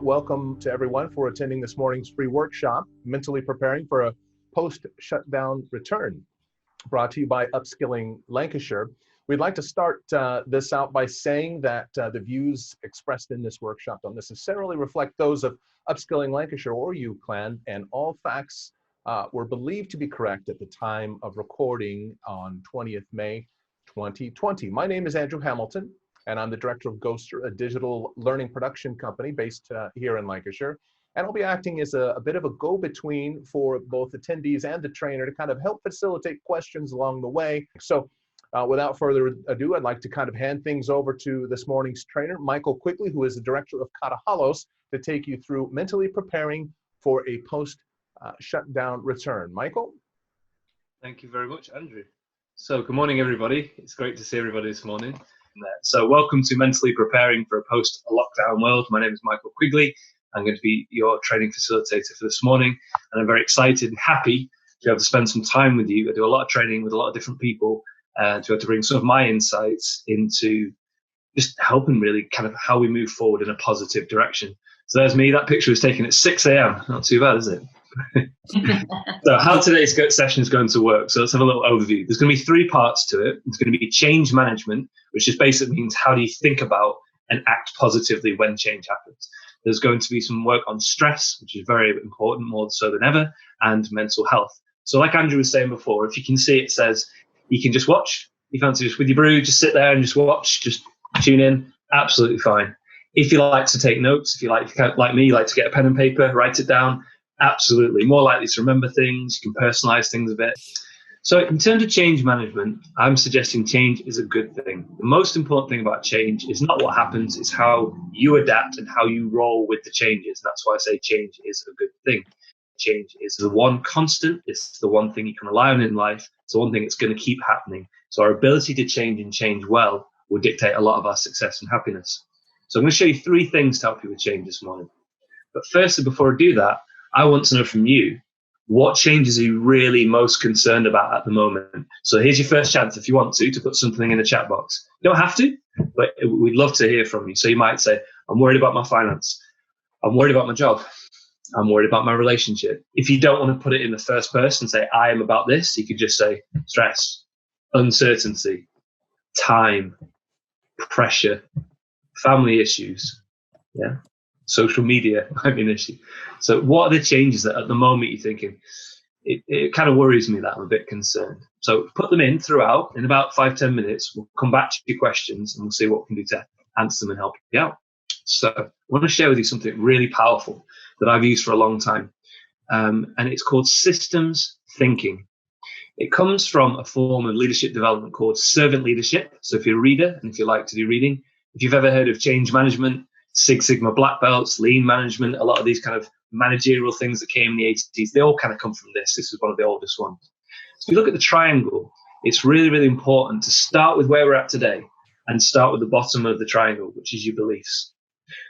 welcome to everyone for attending this morning's free workshop, Mentally Preparing for a Post-Shutdown Return, brought to you by UpSkilling Lancashire. We'd like to start this out by saying that the views expressed in this workshop don't necessarily reflect those of UpSkilling Lancashire or UCLan, and all facts were believed to be correct at the time of recording on 20th May 2020. My name is Andrew Hamilton, and I'm the director of Ghoster, a digital learning production company based here in Lancashire. And I'll be acting as a bit of a go-between for both attendees and the trainer to kind of help facilitate questions along the way. So without further ado, I'd like to kind of hand things over to this morning's trainer, Michael Quigley, who is the director of Katahalos, to take you through mentally preparing for a post-shutdown return. Michael? Thank you very much, Andrew. So good morning, everybody. It's great to see everybody this morning. So welcome to Mentally Preparing for a Post-Lockdown World. My name is Michael Quigley. I'm going to be your training facilitator for this morning, and I'm very excited and happy to be able to spend some time with you. I do a lot of training with a lot of different people to be able to bring some of my insights into just helping really kind of how we move forward in a positive direction. So there's me. That picture was taken at 6 a.m. Not too bad, is it? So how today's session is going to work. So let's have a little overview. There's going to be 3 parts to it. There's going to be change management, which just basically means how do you think about and act positively when change happens. There's going to be some work on stress, which is very important, more so than ever, and mental health. So like Andrew was saying before, if you can see, it says you can just watch. You fancy just with your brew, just sit there and just watch, just tune in. Absolutely fine. If you like to take notes, if you like me, you like to get a pen and paper, write it down, absolutely. More likely to remember things. You can personalize things a bit. So in terms of change management, I'm suggesting change is a good thing. The most important thing about change is not what happens, it's how you adapt and how you roll with the changes. That's why I say change is a good thing. Change is the one constant. It's the one thing you can rely on in life. It's the one thing that's going to keep happening. So our ability to change and change well will dictate a lot of our success and happiness. So I'm going to show you 3 things to help you with change this morning. But firstly, before I do that, I want to know from you, what changes are you really most concerned about at the moment? So here's your first chance, if you want to put something in the chat box. You don't have to, but we'd love to hear from you. So you might say, I'm worried about my finance. I'm worried about my job. I'm worried about my relationship. If you don't want to put it in the first person, say, I am about this, you could just say stress, uncertainty, time, pressure, family issues, social media might be an issue. So what are the changes that at the moment you're thinking, it kind of worries me that I'm a bit concerned. So put them in throughout. In about 5-10 minutes, we'll come back to your questions and we'll see what we can do to answer them and help you out. So I want to share with you something really powerful that I've used for a long time. And it's called systems thinking. It comes from a form of leadership development called servant leadership. So if you're a reader and if you like to do reading, if you've ever heard of change management, Six Sigma black belts, lean management, a lot of these kind of managerial things that came in the 80s, they all kind of come from this. This is one of the oldest ones. So if you look at the triangle, it's really, really important to start with where we're at today and start with the bottom of the triangle, which is your beliefs.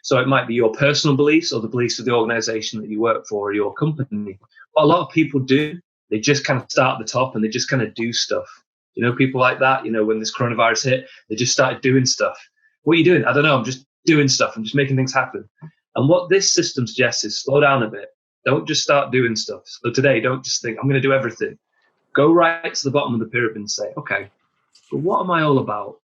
So it might be your personal beliefs or the beliefs of the organization that you work for or your company. What a lot of people do, they just kind of start at the top and they just kind of do stuff. You know, people like that, you know, when this coronavirus hit, they just started doing stuff. What are you doing? I don't know. I'm just doing stuff. I'm just making things happen. And what this system suggests is slow down a bit. Don't just start doing stuff. So today, don't just think, I'm going to do everything. Go right to the bottom of the pyramid and say, okay, but what am I all about?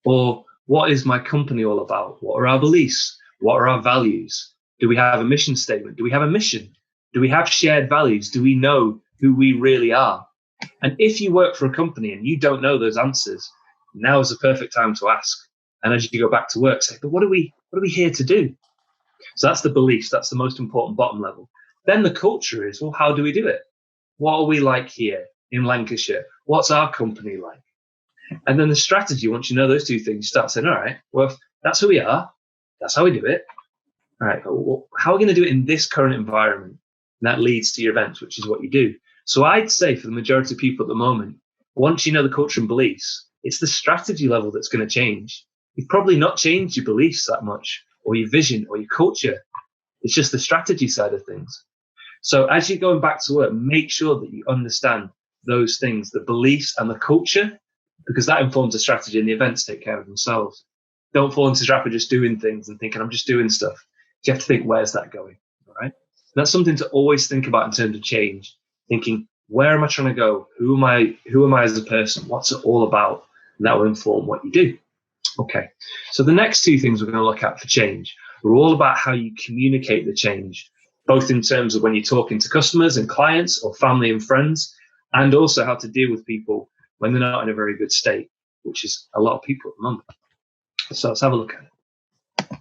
Or what is my company all about? What are our beliefs? What are our values? Do we have a mission statement? Do we have a mission? Do we have shared values? Do we know who we really are? And if you work for a company and you don't know those answers, now is the perfect time to ask. And as you go back to work, say, but what are we here to do? So that's the beliefs. That's the most important bottom level. Then the culture is, well, how do we do it? What are we like here in Lancashire? What's our company like? And then the strategy, once you know those 2 things, you start saying, all right, well, if that's who we are. That's how we do it. All right, well, how are we going to do it in this current environment? And that leads to your events, which is what you do. So I'd say for the majority of people at the moment, once you know the culture and beliefs, it's the strategy level that's going to change. You've probably not changed your beliefs that much, or your vision, or your culture. It's just the strategy side of things. So as you're going back to work, make sure that you understand those things, the beliefs and the culture, because that informs the strategy and the events take care of themselves. Don't fall into the trap of just doing things and thinking, I'm just doing stuff. you have to think, where's that going? All right. And that's something to always think about in terms of change, thinking, where am I trying to go? Who am I as a person? What's it all about? And that will inform what you do. Okay. So the next two things we're going to look at for change are all about how you communicate the change, both in terms of when you're talking to customers and clients or family and friends, and also how to deal with people when they're not in a very good state, which is a lot of people at the moment. So let's have a look at it.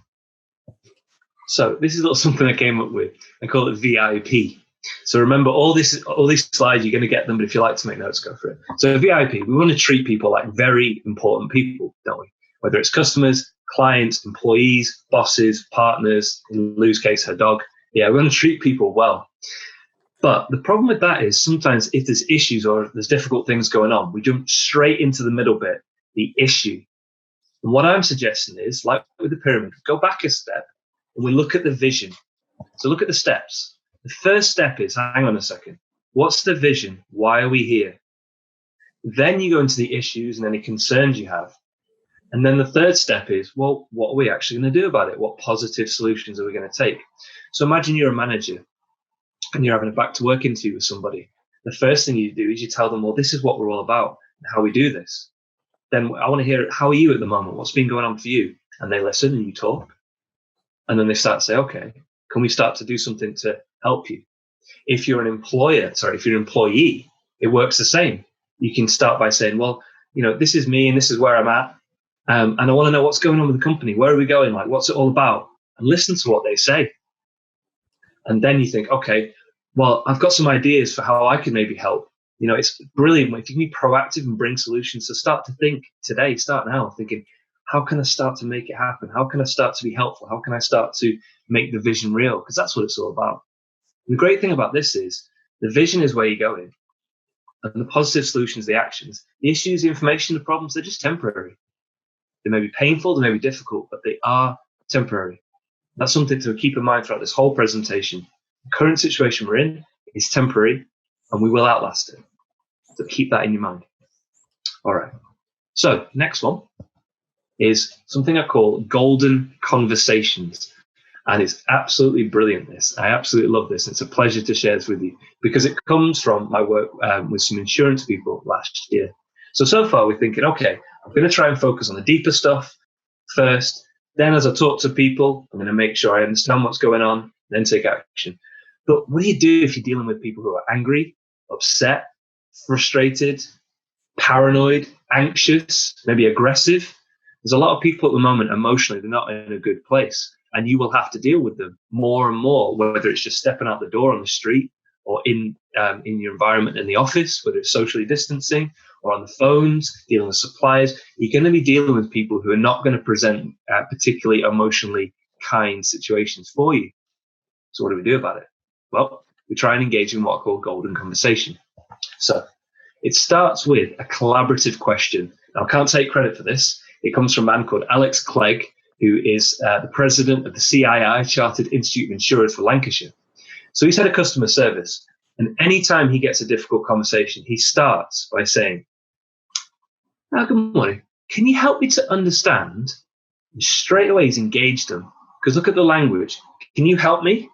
So this is a little something I came up with. I call it VIP. So remember, all these slides, you're going to get them, but if you like to make notes, go for it. So VIP, we want to treat people like very important people, don't we? Whether it's customers, clients, employees, bosses, partners, in Lou's case, her dog. Yeah, we want to treat people well. But the problem with that is sometimes if there's issues or there's difficult things going on, we jump straight into the middle bit, the issue. And what I'm suggesting is, like with the pyramid, go back a step and we look at the vision. So look at the steps. The first step is, hang on a second, what's the vision? Why are we here? Then you go into the issues and any concerns you have. And then the third step is, well, what are we actually going to do about it? What positive solutions are we going to take? So imagine you're a manager and you're having a back to work interview with somebody. The first thing you do is you tell them, well, this is what we're all about and how we do this. Then I want to hear, how are you at the moment? What's been going on for you? And they listen and you talk. And then they start to say, okay, can we start to do something to help you? If you're an employee, it works the same. You can start by saying, well, this is me and this is where I'm at. And I want to know what's going on with the company. Where are we going? Like, what's it all about? And listen to what they say. And then you think, okay, well, I've got some ideas for how I can maybe help. It's brilliant if you can be proactive and bring solutions. So start to think today, start now, thinking, how can I start to make it happen? How can I start to be helpful? How can I start to make the vision real? Because that's what it's all about. And the great thing about this is the vision is where you're going. And the positive solutions, the actions, the issues, the information, the problems, they're just temporary. They may be painful, they may be difficult, but they are temporary. That's something to keep in mind throughout this whole presentation. The current situation we're in is temporary and we will outlast it. So keep that in your mind. All right. So next one is something I call golden conversations. And it's absolutely brilliant, this. I absolutely love this. It's a pleasure to share this with you because it comes from my work with some insurance people last year. So far we're thinking, okay, I'm going to try and focus on the deeper stuff first. Then as I talk to people, I'm going to make sure I understand what's going on, then take action. But what do you do if you're dealing with people who are angry, upset, frustrated, paranoid, anxious, maybe aggressive? There's a lot of people at the moment, emotionally, they're not in a good place. And you will have to deal with them more and more, whether it's just stepping out the door on the street or in your environment in the office, whether it's socially distancing or on the phones, dealing with suppliers. You're going to be dealing with people who are not going to present particularly emotionally kind situations for you. So what do we do about it? Well, we try and engage in what I call golden conversation. So it starts with a collaborative question. Now, I can't take credit for this. It comes from a man called Alex Clegg, who is the president of the CII, Chartered Institute of Insurers for Lancashire. So he's head of customer service. And anytime he gets a difficult conversation, he starts by saying, good morning. Can you help me to understand? And straight away, he's engaged them. Because look at the language. Can you help me?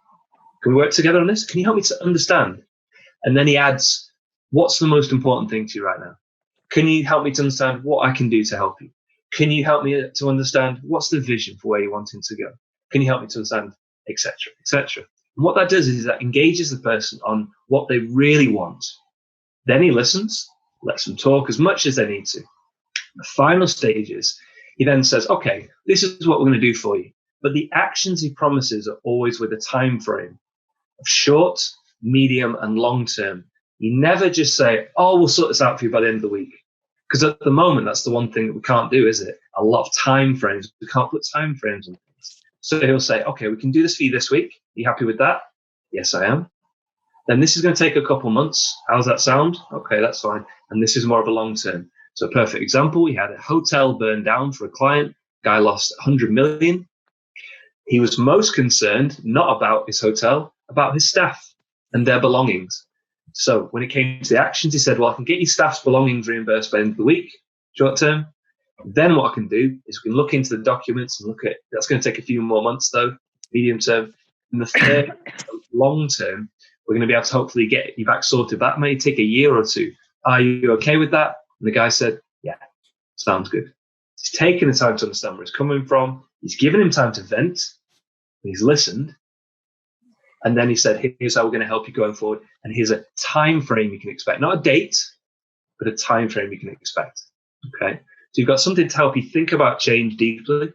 Can we work together on this? Can you help me to understand? And then he adds, what's the most important thing to you right now? Can you help me to understand what I can do to help you? Can you help me to understand what's the vision for where you're wanting to go? Can you help me to understand, etc., etc.? And what that does is that engages the person on what they really want. Then he listens, lets them talk as much as they need to. The final stage is he then says, okay, this is what we're going to do for you. But the actions he promises are always with a time frame of short, medium, and long term. You never just say, oh, we'll sort this out for you by the end of the week. Because at the moment, that's the one thing that we can't do, is it? A lot of time frames. We can't put time frames on things. So he'll say, okay, we can do this for you this week. Are you happy with that? Yes, I am. Then this is going to take a couple months. How's that sound? Okay, that's fine. And this is more of a long term. So a perfect example, we had a hotel burned down for a client. Guy lost 100 million. He was most concerned not about his hotel, about his staff and their belongings. So when it came to the actions, he said, well, I can get your staff's belongings reimbursed by the end of the week, short term. Then what I can do is we can look into the documents and look at, that's going to take a few more months though. medium term. And the third, long term, we're going to be able to hopefully get you back sorted. That may take a year or two. Are you okay with that? And the guy said, yeah, sounds good. He's taken the time to understand where it's coming from. He's given him time to vent. He's listened. And then he said, here's how we're going to help you going forward. And here's a time frame you can expect. Not a date, but a time frame you can expect. Okay. So you've got something to help you think about change deeply,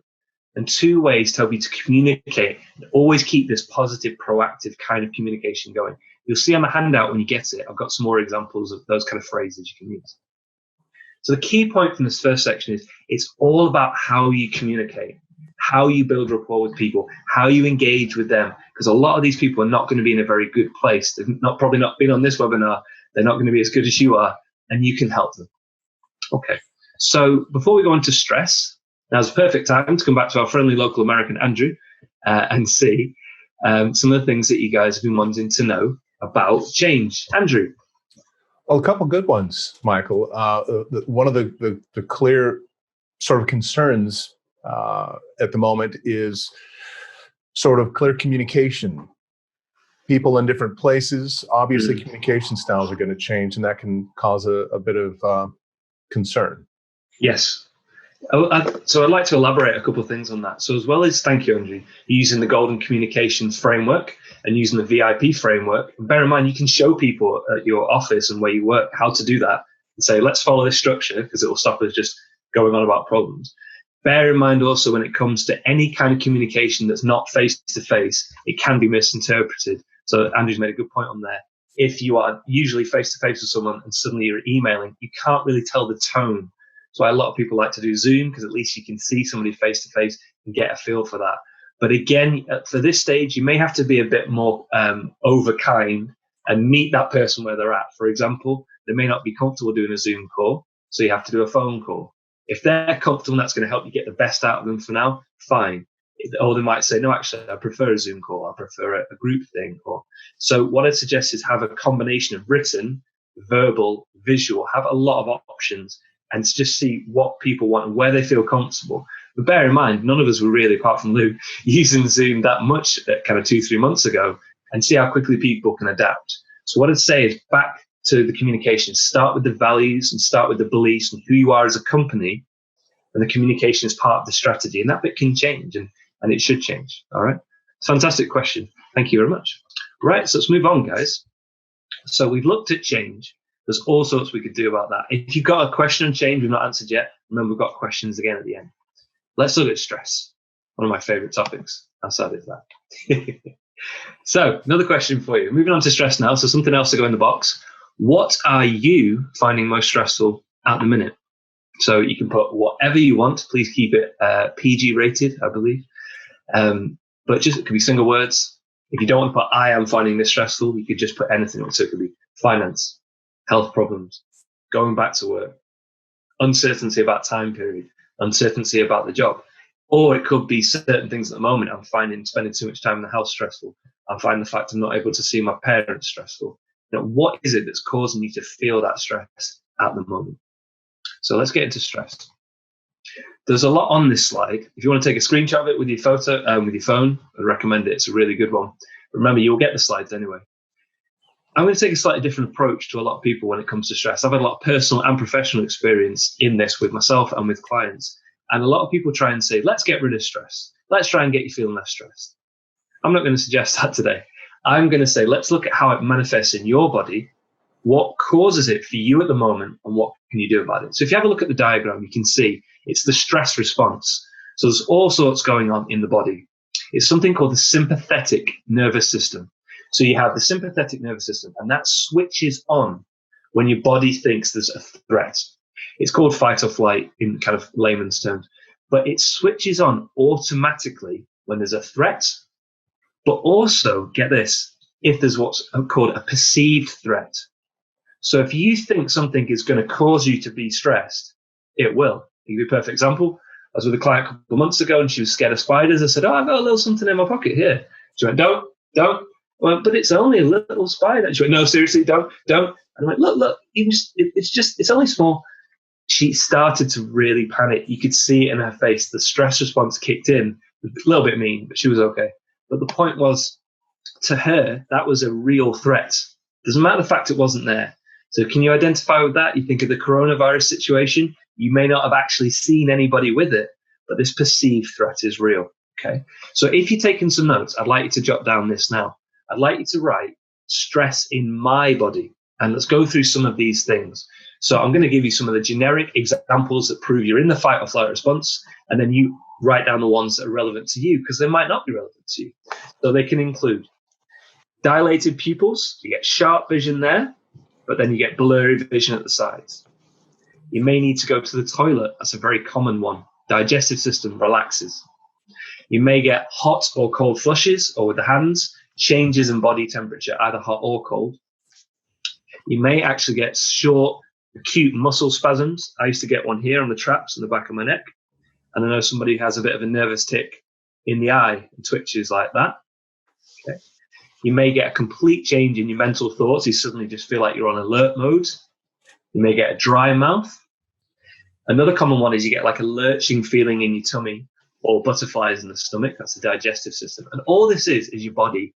and 2 ways to help you to communicate and always keep this positive, proactive kind of communication going. You'll see on the handout when you get it, I've got some more examples of those kind of phrases you can use. So the key point from this first section is it's all about how you communicate, how you build rapport with people, how you engage with them, because a lot of these people are not going to be in a very good place. They've probably not been on this webinar. They're not going to be as good as you are, and you can help them. Okay. So before we go on to stress, now's the perfect time to come back to our friendly local American Andrew and see some of the things that you guys have been wanting to know about change. Andrew. Well, a couple good ones, Michael. One of the clear sort of concerns at the moment is sort of clear communication. People in different places, obviously communication styles are going to change, and that can cause a bit of concern. Yes. So I'd like to elaborate a couple of things on that. So as well as, thank you, Andrew, using the Golden Communications Framework and using the VIP framework, bear in mind you can show people at your office and where you work how to do that and say, let's follow this structure, because it will stop us just going on about problems. Bear in mind also when it comes to any kind of communication that's not face-to-face, it can be misinterpreted. So Andrew's made a good point on there. If you are usually face-to-face with someone and suddenly you're emailing, you can't really tell the tone. That's why a lot of people like to do Zoom, because at least you can see somebody face-to-face and get a feel for that. But again, for this stage, you may have to be a bit more overkind and meet that person where they're at. For example, they may not be comfortable doing a Zoom call, so you have to do a phone call. If they're comfortable and that's going to help you get the best out of them for now, fine. Or they might say, no, actually, I prefer a Zoom call. I prefer a group thing. So what I'd suggest is have a combination of written, verbal, visual, have a lot of options, and just see what people want and where they feel comfortable. But bear in mind, none of us were really, apart from Lou, using Zoom that much kind of 2-3 months ago, and see how quickly people can adapt. So what I'd say is back to the communication. Start with the values and start with the beliefs and who you are as a company, and the communication is part of the strategy. And that bit can change, and it should change. All right. Fantastic question. Thank you very much. Right. So let's move on, guys. So we've looked at change. There's all sorts we could do about that. If you've got a question on change we've not answered yet, remember we've got questions again at the end. Let's look at stress. One of my favorite topics. How sad is that? So another question for you. Moving on to stress now. So something else to go in the box. What are you finding most stressful at the minute? So you can put whatever you want. Please keep it PG rated, I believe. But just, it could be single words. If you don't want to put I am finding this stressful, you could just put anything. So it could be finance, health problems, going back to work, uncertainty about time period, uncertainty about the job. Or it could be certain things at the moment. I'm finding spending too much time in the house stressful. I'm finding the fact I'm not able to see my parents stressful. You know, what is it that's causing you to feel that stress at the moment? So let's get into stress. There's a lot on this slide. If you want to take a screenshot of it with your photo, with your phone, I'd recommend it. It's a really good one. Remember, you'll get the slides anyway. I'm going to take a slightly different approach to a lot of people when it comes to stress. I've had a lot of personal and professional experience in this with myself and with clients. And a lot of people try and say, let's get rid of stress. Let's try and get you feeling less stressed. I'm not going to suggest that today. I'm going to say, let's look at how it manifests in your body, what causes it for you at the moment, and what can you do about it. So if you have a look at the diagram, you can see it's the stress response. So there's all sorts going on in the body. It's something called the sympathetic nervous system. So you have the sympathetic nervous system, and that switches on when your body thinks there's a threat. It's called fight or flight in kind of layman's terms, but it switches on automatically when there's a threat, but also, get this, if there's what's called a perceived threat. So if you think something is going to cause you to be stressed, it will. I'll give you a perfect example. I was with a client a couple of months ago and she was scared of spiders. I said, I've got a little something in my pocket here. She went, don't. Well, but it's only a little spider. She went, no, seriously, don't. And I went, look, it's only small. She started to really panic. You could see it in her face. The stress response kicked in. A little bit mean, but she was okay. But the point was, to her, that was a real threat. Doesn't matter the fact it wasn't there. So can you identify with that? You think of the coronavirus situation, you may not have actually seen anybody with it, but this perceived threat is real. Okay. So if you're taking some notes, I'd like you to jot down this now. I'd like you to write stress in my body. And let's go through some of these things. So I'm going to give you some of the generic examples that prove you're in the fight or flight response. And then you write down the ones that are relevant to you, because they might not be relevant to you. So they can include dilated pupils. You get sharp vision there, but then you get blurry vision at the sides. You may need to go to the toilet. That's a very common one. Digestive system relaxes. You may get hot or cold flushes, or with the hands, changes in body temperature, either hot or cold. You may actually get short, acute muscle spasms. I used to get one here on the traps in the back of my neck. And I know somebody who has a bit of a nervous tick in the eye and twitches like that. Okay. You may get a complete change in your mental thoughts. You suddenly just feel like you're on alert mode. You may get a dry mouth. Another common one is you get like a lurching feeling in your tummy or butterflies in the stomach. That's the digestive system. And all this is your body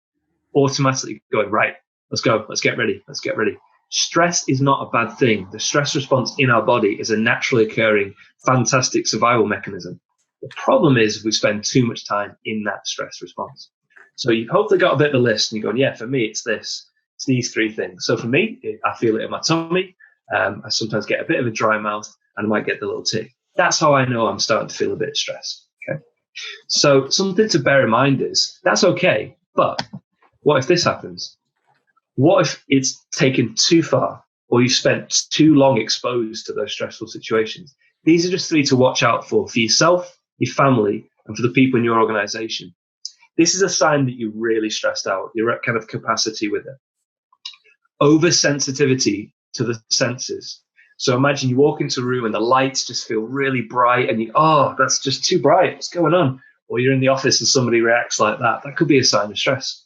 automatically going, right, let's go, let's get ready, let's get ready. Stress is not a bad thing. The stress response in our body is a naturally occurring, fantastic survival mechanism. The problem is we spend too much time in that stress response. So you've hopefully got a bit of a list and you're going, yeah, for me, it's this. It's these three things. So for me, I feel it in my tummy. I sometimes get a bit of a dry mouth and I might get the little tick. That's how I know I'm starting to feel a bit stressed. Okay. So something to bear in mind is that's okay, but what if this happens? What if it's taken too far or you spent too long exposed to those stressful situations? These are just three to watch out for yourself, your family, and for the people in your organization. This is a sign that you're really stressed out. You're at kind of capacity with it. Oversensitivity to the senses. So imagine you walk into a room and the lights just feel really bright and that's just too bright. What's going on? Or you're in the office and somebody reacts like that. That could be a sign of stress.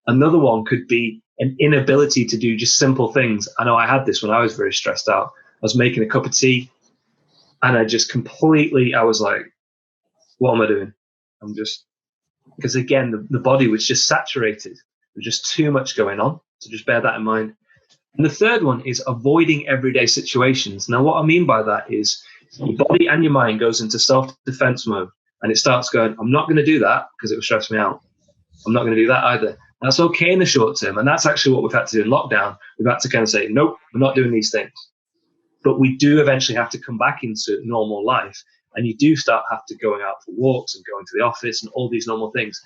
Another one could be an inability to do just simple things. I know I had this when I was very stressed out. I was making a cup of tea and I was like, what am I doing? Because again, the body was just saturated. There's just too much going on. So just bear that in mind. And the third one is avoiding everyday situations. Now, what I mean by that is your body and your mind goes into self-defense mode and it starts going, I'm not going to do that because it will stress me out. I'm not going to do that either. That's okay in the short term. And that's actually what we've had to do in lockdown. We've had to kind of say, nope, we're not doing these things. But we do eventually have to come back into normal life. And you do start have to going out for walks and going to the office and all these normal things.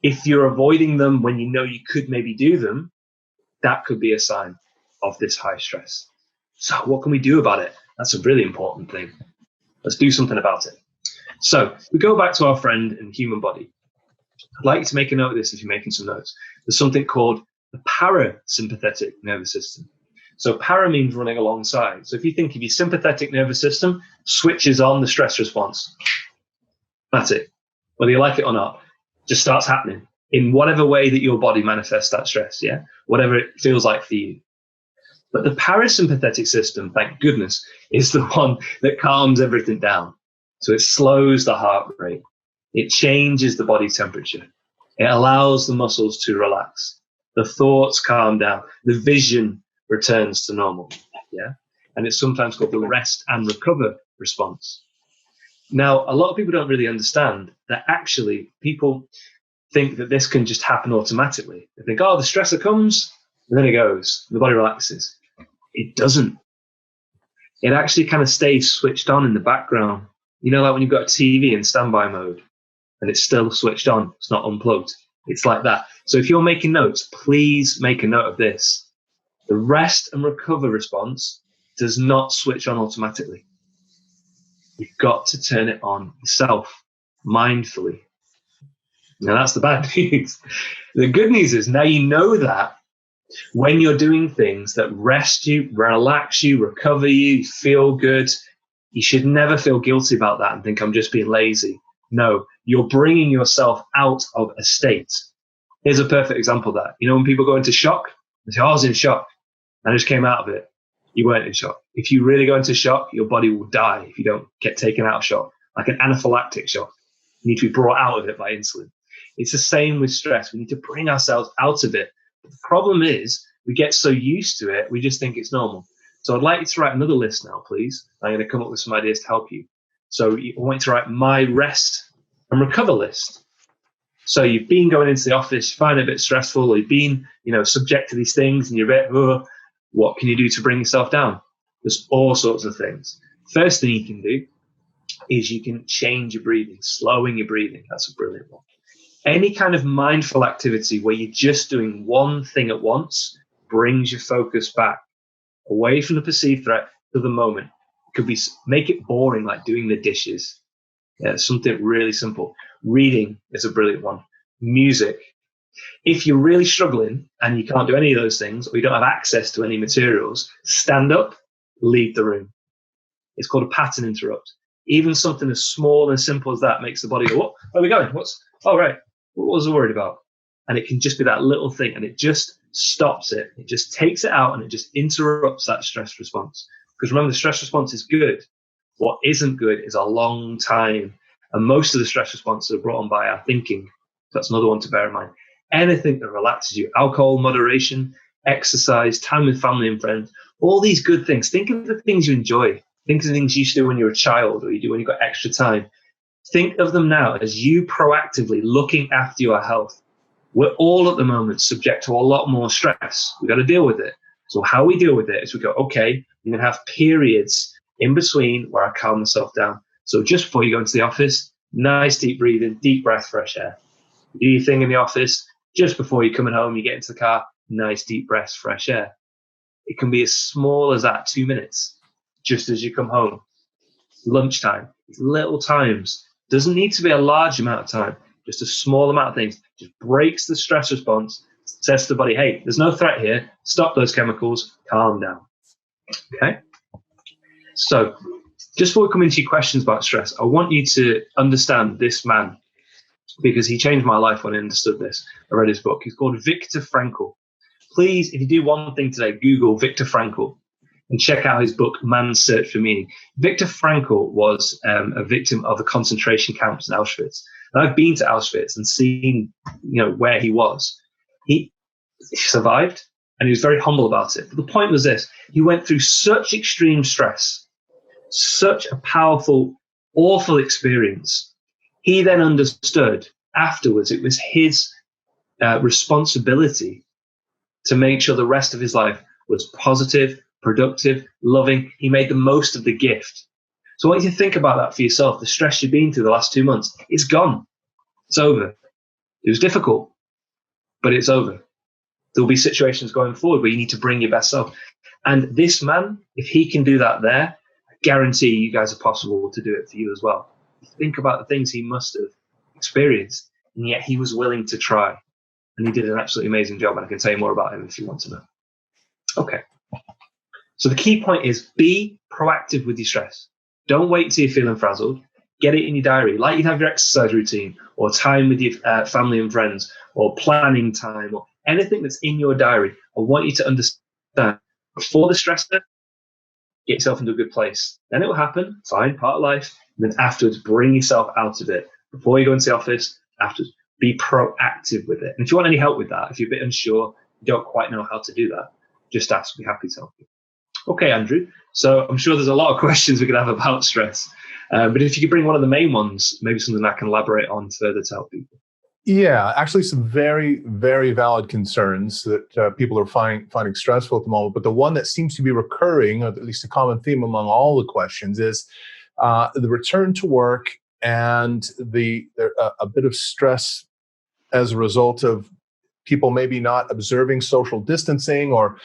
If you're avoiding them when you know you could maybe do them, that could be a sign of this high stress. So what can we do about it? That's a really important thing. Let's do something about it. So we go back to our friend and human body. I'd like you to make a note of this if you're making some notes. There's something called the parasympathetic nervous system. So para means running alongside. So if you think of your sympathetic nervous system, switches on the stress response. That's it. Whether you like it or not, just starts happening in whatever way that your body manifests that stress, yeah? Whatever it feels like for you. But the parasympathetic system, thank goodness, is the one that calms everything down. So it slows the heart rate. It changes the body temperature. It allows the muscles to relax. The thoughts calm down. The vision returns to normal. Yeah. And it's sometimes called the rest and recover response. Now, a lot of people don't really understand that actually people think that this can just happen automatically. They think, the stressor comes and then it goes. The body relaxes. It doesn't. It actually kind of stays switched on in the background. You know, like when you've got a TV in standby mode and it's still switched on, it's not unplugged. It's like that. So if you're making notes, please make a note of this. The rest and recover response does not switch on automatically. You've got to turn it on yourself, mindfully. Now that's the bad news. The good news is now you know that when you're doing things that rest you, relax you, recover you, feel good, you should never feel guilty about that and think I'm just being lazy. No, you're bringing yourself out of a state. Here's a perfect example of that. You know, when people go into shock, they say, I was in shock. I just came out of it. You weren't in shock. If you really go into shock, your body will die if you don't get taken out of shock, like an anaphylactic shock. You need to be brought out of it by insulin. It's the same with stress. We need to bring ourselves out of it. But the problem is we get so used to it, we just think it's normal. So I'd like you to write another list now, please. I'm going to come up with some ideas to help you. So I want you to write my rest and recover list. So you've been going into the office, you find it a bit stressful, or you've been, subject to these things, and you're a bit, what can you do to bring yourself down? There's all sorts of things. First thing you can do is you can change your breathing, slowing your breathing. That's a brilliant one. Any kind of mindful activity where you're just doing one thing at once brings your focus back away from the perceived threat to the moment. It could be make it boring, like doing the dishes. Yeah, something really simple. Reading is a brilliant one. Music. If you're really struggling and you can't do any of those things, or you don't have access to any materials, stand up, leave the room. It's called a pattern interrupt. Even something as small and simple as that makes the body go, what? Where are we going? Right. What was I worried about? And it can just be that little thing, and it just stops it. It just takes it out, and it just interrupts that stress response. Because remember, the stress response is good. What isn't good is a long time. And most of the stress responses are brought on by our thinking. That's another one to bear in mind. Anything that relaxes you, alcohol, moderation, exercise, time with family and friends, all these good things. Think of the things you enjoy. Think of the things you used to do when you were a child, or you do when you've got extra time. Think of them now as you proactively looking after your health. We're all at the moment subject to a lot more stress. We've got to deal with it. So how we deal with it is we go, okay, I'm going to have periods in between where I calm myself down. So just before you go into the office, nice deep breathing, deep breath, fresh air. You do your thing in the office. Just before you're coming home, you get into the car, nice deep breaths, fresh air. It can be as small as that, 2 minutes, just as you come home. Lunchtime, little times. Doesn't need to be a large amount of time, just a small amount of things. Just breaks the stress response, says to the body, hey, there's no threat here. Stop those chemicals, calm down. Okay? So just before we come into your questions about stress, I want you to understand this man, because he changed my life when I understood this. I read his book. He's called Viktor Frankl. Please, if you do one thing today, Google Viktor Frankl and check out his book, Man's Search for Meaning. Viktor Frankl was a victim of the concentration camps in Auschwitz. And I've been to Auschwitz and seen, where he was. He survived, and he was very humble about it. But the point was this: he went through such extreme stress, such a powerful, awful experience. He then understood afterwards it was his responsibility to make sure the rest of his life was positive, productive, loving. He made the most of the gift. So I want you to think about that for yourself. The stress you've been through the last 2 months, it's gone. It's over. It was difficult, but it's over. There'll be situations going forward where you need to bring your best self. And this man, if he can do that there, I guarantee you guys are possible to do it for you as well. Think about the things he must have experienced, and yet he was willing to try. And he did an absolutely amazing job, and I can tell you more about him if you want to know. Okay. So the key point is be proactive with your stress. Don't wait till you're feeling frazzled. Get it in your diary. Like you'd have your exercise routine, or time with your family and friends, or planning time, or anything that's in your diary. I want you to understand, before the stressor, get yourself into a good place. Then it will happen, fine, part of life. And then afterwards, bring yourself out of it. Before you go into the office, afterwards, be proactive with it. And if you want any help with that, if you're a bit unsure, you don't quite know how to do that, just ask. We'll be happy to help you. Okay, Andrew. So I'm sure there's a lot of questions we could have about stress. But if you could bring one of the main ones, maybe something I can elaborate on further to help people. Yeah, actually some very, very valid concerns that people are finding stressful at the moment. But the one that seems to be recurring, or at least a common theme among all the questions, is the return to work and a bit of stress as a result of people maybe not observing social distancing, or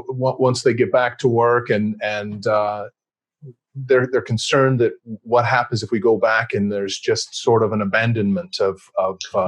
once they get back to work and they're concerned that what happens if we go back and there's just sort of an abandonment of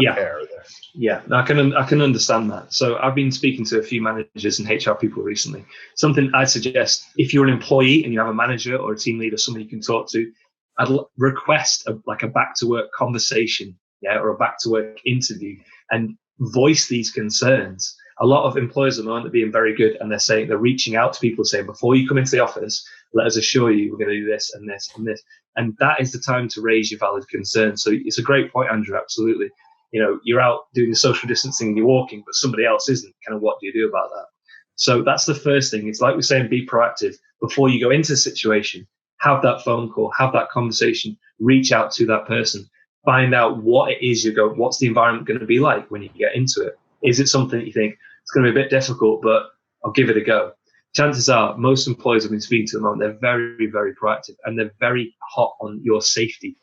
care there. Yeah, I can understand that. So I've been speaking to a few managers and HR people recently. Something I'd suggest, if you're an employee and you have a manager or a team leader, someone you can talk to, I'd request a back to work conversation, or a back to work interview, and voice these concerns. A lot of employers at the moment are being very good, and they're reaching out to people saying, before you come into the office, let us assure you we're going to do this and this and this. And that is the time to raise your valid concerns. So it's a great point, Andrew, absolutely. You're out doing the social distancing and you're walking, but somebody else isn't. Kind of what do you do about that? So that's the first thing. It's like we're saying, be proactive. Before you go into the situation, have that phone call, have that conversation, reach out to that person, find out what it is what's the environment going to be like when you get into it? Is it something that you think it's going to be a bit difficult, but I'll give it a go? Chances are most employers I've been speaking to at the moment, they're very, very proactive and they're very hot on your safety.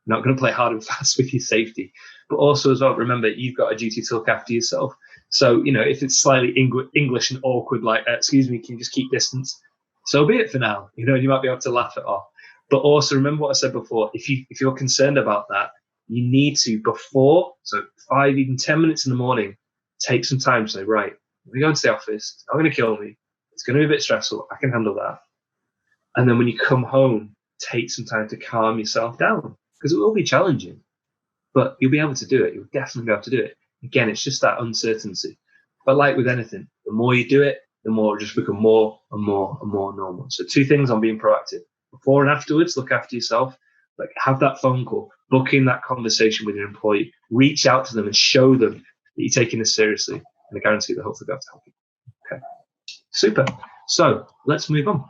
Not going to play hard and fast with your safety, but also as well, remember, you've got a duty to look after yourself. So, if it's slightly English and awkward, like, excuse me, can you just keep distance? So be it for now. You might be able to laugh it off. But also remember what I said before, if you're concerned about that, you need to, before, so 5, even 10 minutes in the morning, take some time to say, right, when we go into the office, it's not going to kill me. It's going to be a bit stressful. I can handle that. And then when you come home, take some time to calm yourself down, because it will be challenging, but you'll be able to do it. You'll definitely be able to do it. Again, it's just that uncertainty. But like with anything, the more you do it, the more it just become more and more and more normal. So 2 things on being proactive. Before and afterwards, look after yourself. Like, have that phone call, book in that conversation with your employee, reach out to them and show them that you're taking this seriously. And I guarantee they'll hopefully be able to help you. Okay, super. So let's move on.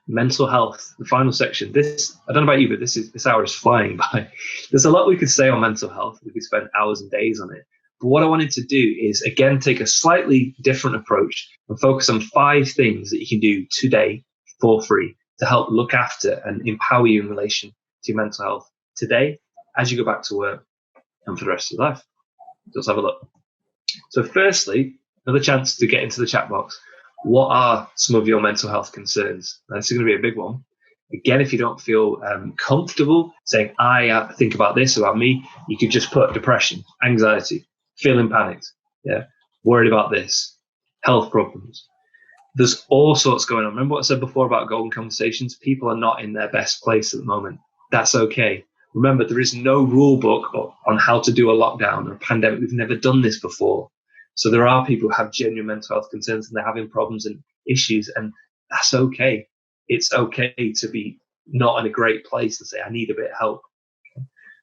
Mental health, the final section. This, I don't know about you, but this hour is flying by. There's a lot we could say on mental health. We could spend hours and days on it. But what I wanted to do is, again, take a slightly different approach and focus on 5 things that you can do today for free to help look after and empower you in relation to your mental health today, as you go back to work, and for the rest of your life. Let's have a look. So firstly, another chance to get into the chat box. What are some of your mental health concerns? Now, this is going to be a big one. Again, if you don't feel comfortable saying, I think about this, about me, you could just put depression, anxiety, feeling panicked, worried about this, health problems. There's all sorts going on. Remember what I said before about golden conversations? People are not in their best place at the moment. That's okay. Remember, there is no rule book on how to do a lockdown or a pandemic. We've never done this before. So there are people who have genuine mental health concerns and they're having problems and issues, and that's okay. It's okay to be not in a great place and say, I need a bit of help.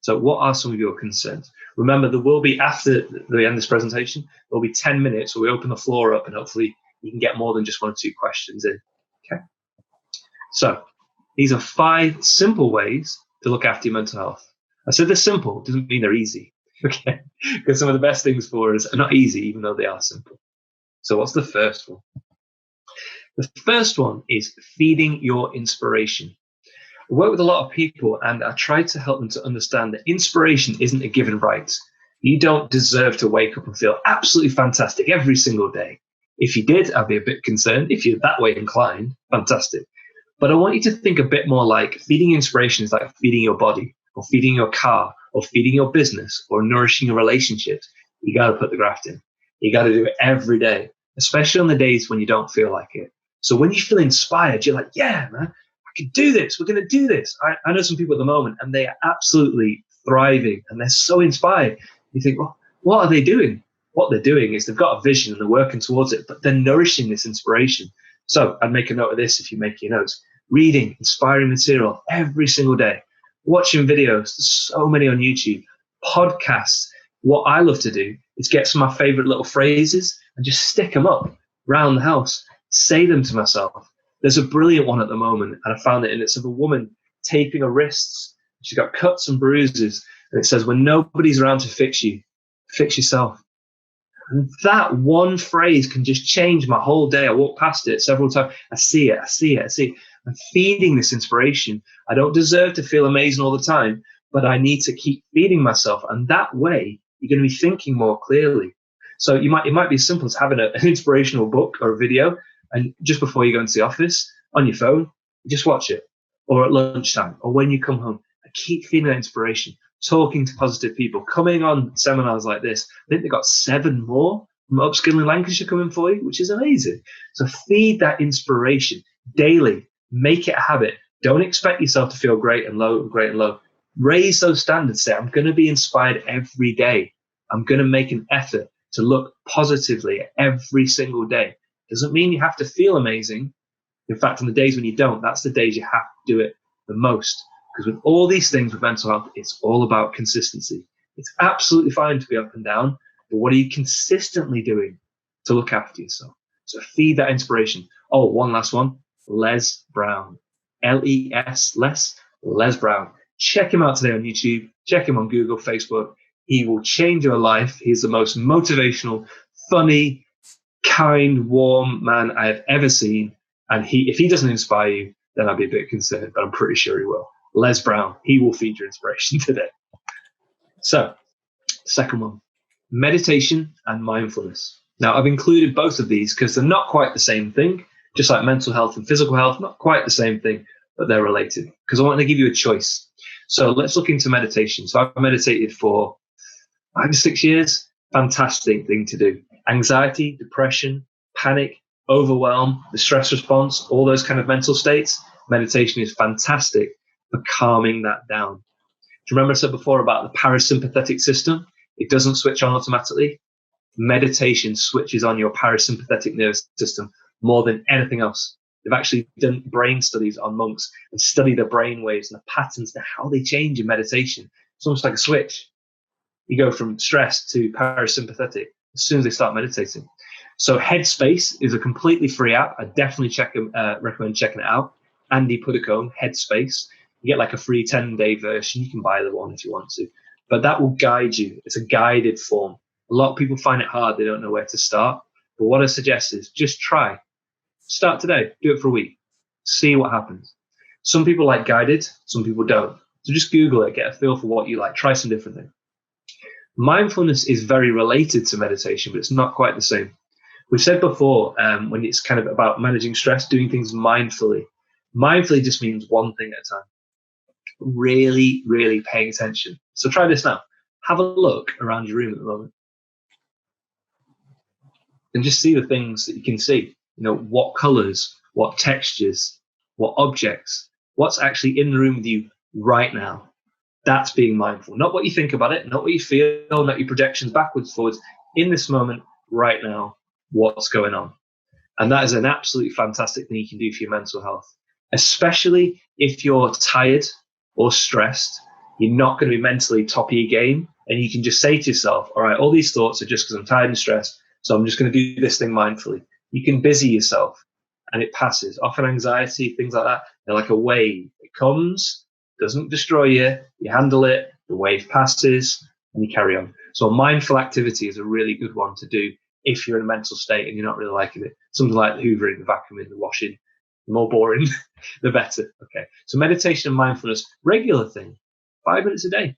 So what are some of your concerns? Remember, there will be, after the end of this presentation, there'll be 10 minutes where we open the floor up and hopefully you can get more than just 1 or 2 questions in. Okay. So these are 5 simple ways to look after your mental health. I said they're simple, doesn't mean they're easy. Okay. Because some of the best things for us are not easy, even though they are simple. So what's the first one? The first one is feeding your inspiration. I work with a lot of people and I try to help them to understand that inspiration isn't a given right. You don't deserve to wake up and feel absolutely fantastic every single day. If you did, I'd be a bit concerned. If you're that way inclined, fantastic. But I want you to think a bit more like feeding inspiration is like feeding your body or feeding your car or feeding your business or nourishing your relationships. You got to put the graft in. You got to do it every day, especially on the days when you don't feel like it. So when you feel inspired, you're like, yeah, man, I can do this. We're going to do this. I know some people at the moment and they are absolutely thriving and they're so inspired. You think, well, what are they doing? What they're doing is they've got a vision and they're working towards it, but they're nourishing this inspiration. So I'd make a note of this if you make your notes. Reading inspiring material every single day. Watching videos. There's so many on YouTube. Podcasts. What I love to do is get some of my favorite little phrases and just stick them up around the house. Say them to myself. There's a brilliant one at the moment, and I found it, and it's of a woman taping her wrists. She's got cuts and bruises, and it says, when nobody's around to fix you, fix yourself. And that one phrase can just change my whole day. I walk past it several times. I see it. I'm feeding this inspiration. I don't deserve to feel amazing all the time, but I need to keep feeding myself. And that way, you're going to be thinking more clearly. So it might be as simple as having an inspirational book or a video, and just before you go into the office, on your phone, just watch it. Or at lunchtime, or when you come home. I keep feeding that inspiration. Talking to positive people, coming on seminars like this. I think they've got 7 more from UpSkilling Lancashire coming for you, which is amazing. So feed that inspiration daily. Make it a habit. Don't expect yourself to feel great and low and great and low. Raise those standards. Say, I'm going to be inspired every day. I'm going to make an effort to look positively every single day. Doesn't mean you have to feel amazing. In fact, on the days when you don't, that's the days you have to do it the most. Because with all these things with mental health, it's all about consistency. It's absolutely fine to be up and down, but what are you consistently doing to look after yourself? So feed that inspiration. Oh, one last one. Les Brown. Les Brown. Check him out today on YouTube. Check him on Google, Facebook. He will change your life. He's the most motivational, funny, kind, warm man I have ever seen. And if he doesn't inspire you, then I'd be a bit concerned, but I'm pretty sure he will. Les Brown, he will feed your inspiration today. So, second one, meditation and mindfulness. Now, I've included both of these because they're not quite the same thing, just like mental health and physical health, not quite the same thing, but they're related because I want to give you a choice. So let's look into meditation. So I've meditated for 5 to 6 years. Fantastic thing to do. Anxiety, depression, panic, overwhelm, the stress response, all those kind of mental states. Meditation is fantastic for calming that down. Do you remember I said before about the parasympathetic system? It doesn't switch on automatically. Meditation switches on your parasympathetic nervous system more than anything else. They've actually done brain studies on monks and studied the brain waves and the patterns to how they change in meditation. It's almost like a switch. You go from stress to parasympathetic as soon as they start meditating. So Headspace is a completely free app. I definitely recommend checking it out. Andy Puddicombe, Headspace. You get like a free 10-day version. You can buy the one if you want to. But that will guide you. It's a guided form. A lot of people find it hard. They don't know where to start. But what I suggest is just try. Start today. Do it for a week. See what happens. Some people like guided. Some people don't. So just Google it. Get a feel for what you like. Try some different things. Mindfulness is very related to meditation, but it's not quite the same. We've said before, when it's kind of about managing stress, doing things mindfully. Mindfully just means one thing at a time. Really, really paying attention. So try this now. Have a look around your room at the moment. And just see the things that you can see. You know, what colors, what textures, what objects, what's actually in the room with you right now. That's being mindful. Not what you think about it, not what you feel, not your projections backwards, forwards. In this moment, right now, what's going on? And that is an absolutely fantastic thing you can do for your mental health, especially if you're tired or stressed. You're not going to be mentally top of your game, and you can just say to yourself, all right, all these thoughts are just because I'm tired and stressed, so I'm just going to do this thing mindfully. You can busy yourself and it passes. Often anxiety, things like that, they're like a wave. It comes, doesn't destroy you, you handle it, the wave passes, and you carry on. So a mindful activity is a really good one to do if you're in a mental state and you're not really liking it. Something like the hoovering, the vacuuming, the washing. The more boring, the better. Okay. So meditation and mindfulness, regular thing. 5 minutes a day.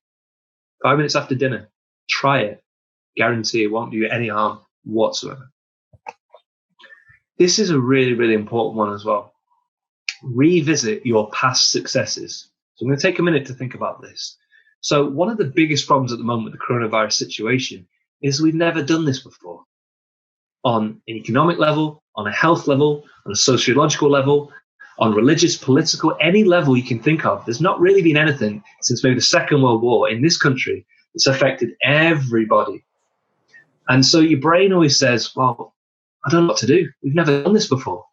5 minutes after dinner. Try it. Guarantee it won't do you any harm whatsoever. This is a really, really important one as well. Revisit your past successes. So I'm going to take a minute to think about this. So one of the biggest problems at the moment with the coronavirus situation is we've never done this before. On an economic level, on a health level, on a sociological level, on religious, political, any level you can think of. There's not really been anything since maybe the Second World War in this country that's affected everybody. And so your brain always says, well, I don't know what to do. We've never done this before.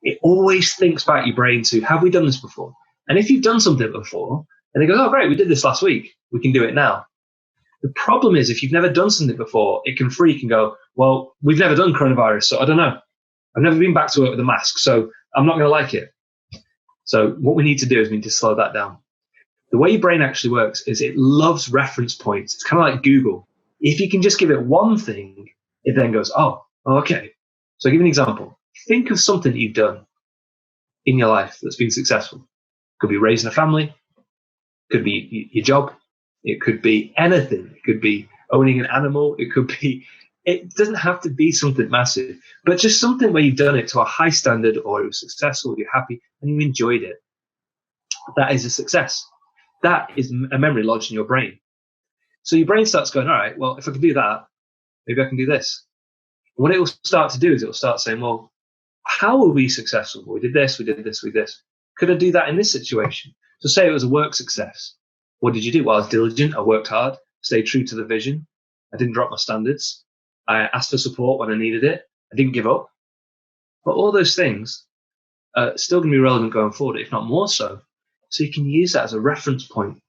It always thinks back your brain to, have we done this before? And if you've done something before, and it goes, oh, great, we did this last week. We can do it now. The problem is if you've never done something before, it can freak and go, well, we've never done coronavirus, so I don't know. I've never been back to work with a mask, so I'm not going to like it. So what we need to do is we need to slow that down. The way your brain actually works is it loves reference points. It's kind of like Google. If you can just give it one thing, it then goes, oh, okay. So I'll give you an example. Think of something that you've done in your life that's been successful. Could be raising a family. Could be your job. It could be anything. It could be owning an animal. It could be, it doesn't have to be something massive, but just something where you've done it to a high standard, or it was successful, you're happy, and you enjoyed it. That is a success. That is a memory lodged in your brain. So your brain starts going, all right, well, if I can do that, maybe I can do this. And what it will start to do is it will start saying, well, how were we successful? We did this, we did this, we did this. Could I do that in this situation? So say it was a work success. What did you do? Well, I was diligent. I worked hard, stayed true to the vision. I didn't drop my standards. I asked for support when I needed it. I didn't give up. But all those things are still going to be relevant going forward, if not more so. So you can use that as a reference point.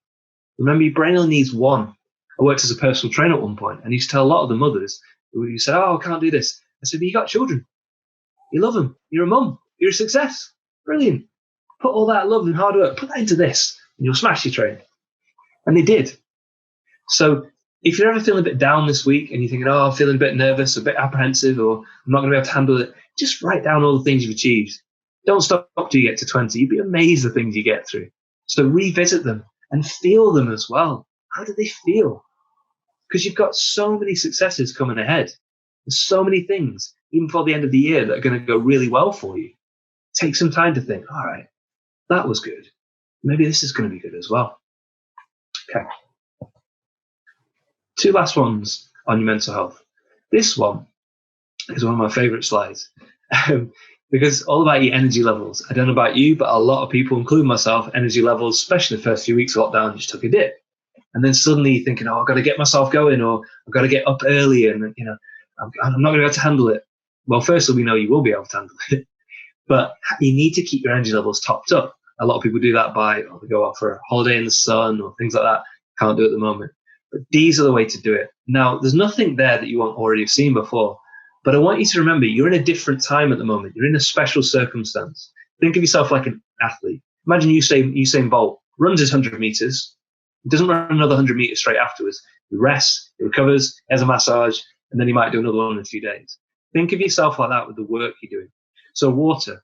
Remember, your brain only needs one. I worked as a personal trainer at one point, and I used to tell a lot of the mothers who said, "Oh, I can't do this." I said, "But you got children. You love them. You're a mum. You're a success. Brilliant. Put all that love and hard work, put that into this, and you'll smash your train." And they did. So if you're ever feeling a bit down this week and you're thinking, "Oh, I'm feeling a bit nervous, a bit apprehensive, or I'm not going to be able to handle it," just write down all the things you've achieved. Don't stop till you get to 20. You'd be amazed at the things you get through. So revisit them and feel them as well. How do they feel? Because you've got so many successes coming ahead. There's so many things, even before the end of the year, that are going to go really well for you. Take some time to think, all right, that was good. Maybe this is going to be good as well. Okay. 2 last ones on your mental health. This one is one of my favorite slides because all about your energy levels. I don't know about you, but a lot of people, including myself, energy levels, especially the first few weeks of lockdown, just took a dip. And then suddenly you're thinking, "Oh, I've got to get myself going," or "I've got to get up early, and I'm not going to be able to handle it." Well, firstly, we know you will be able to handle it, but you need to keep your energy levels topped up. A lot of people do that by they go out for a holiday in the sun or things like that. Can't do it at the moment. But these are the way to do it. Now, there's nothing there that you won't already have seen before, but I want you to remember you're in a different time at the moment. You're in a special circumstance. Think of yourself like an athlete. Imagine Usain Bolt runs his 100 meters. He doesn't run another 100 meters straight afterwards. He rests, he recovers, has a massage, and then he might do another one in a few days. Think of yourself like that with the work you're doing. So water,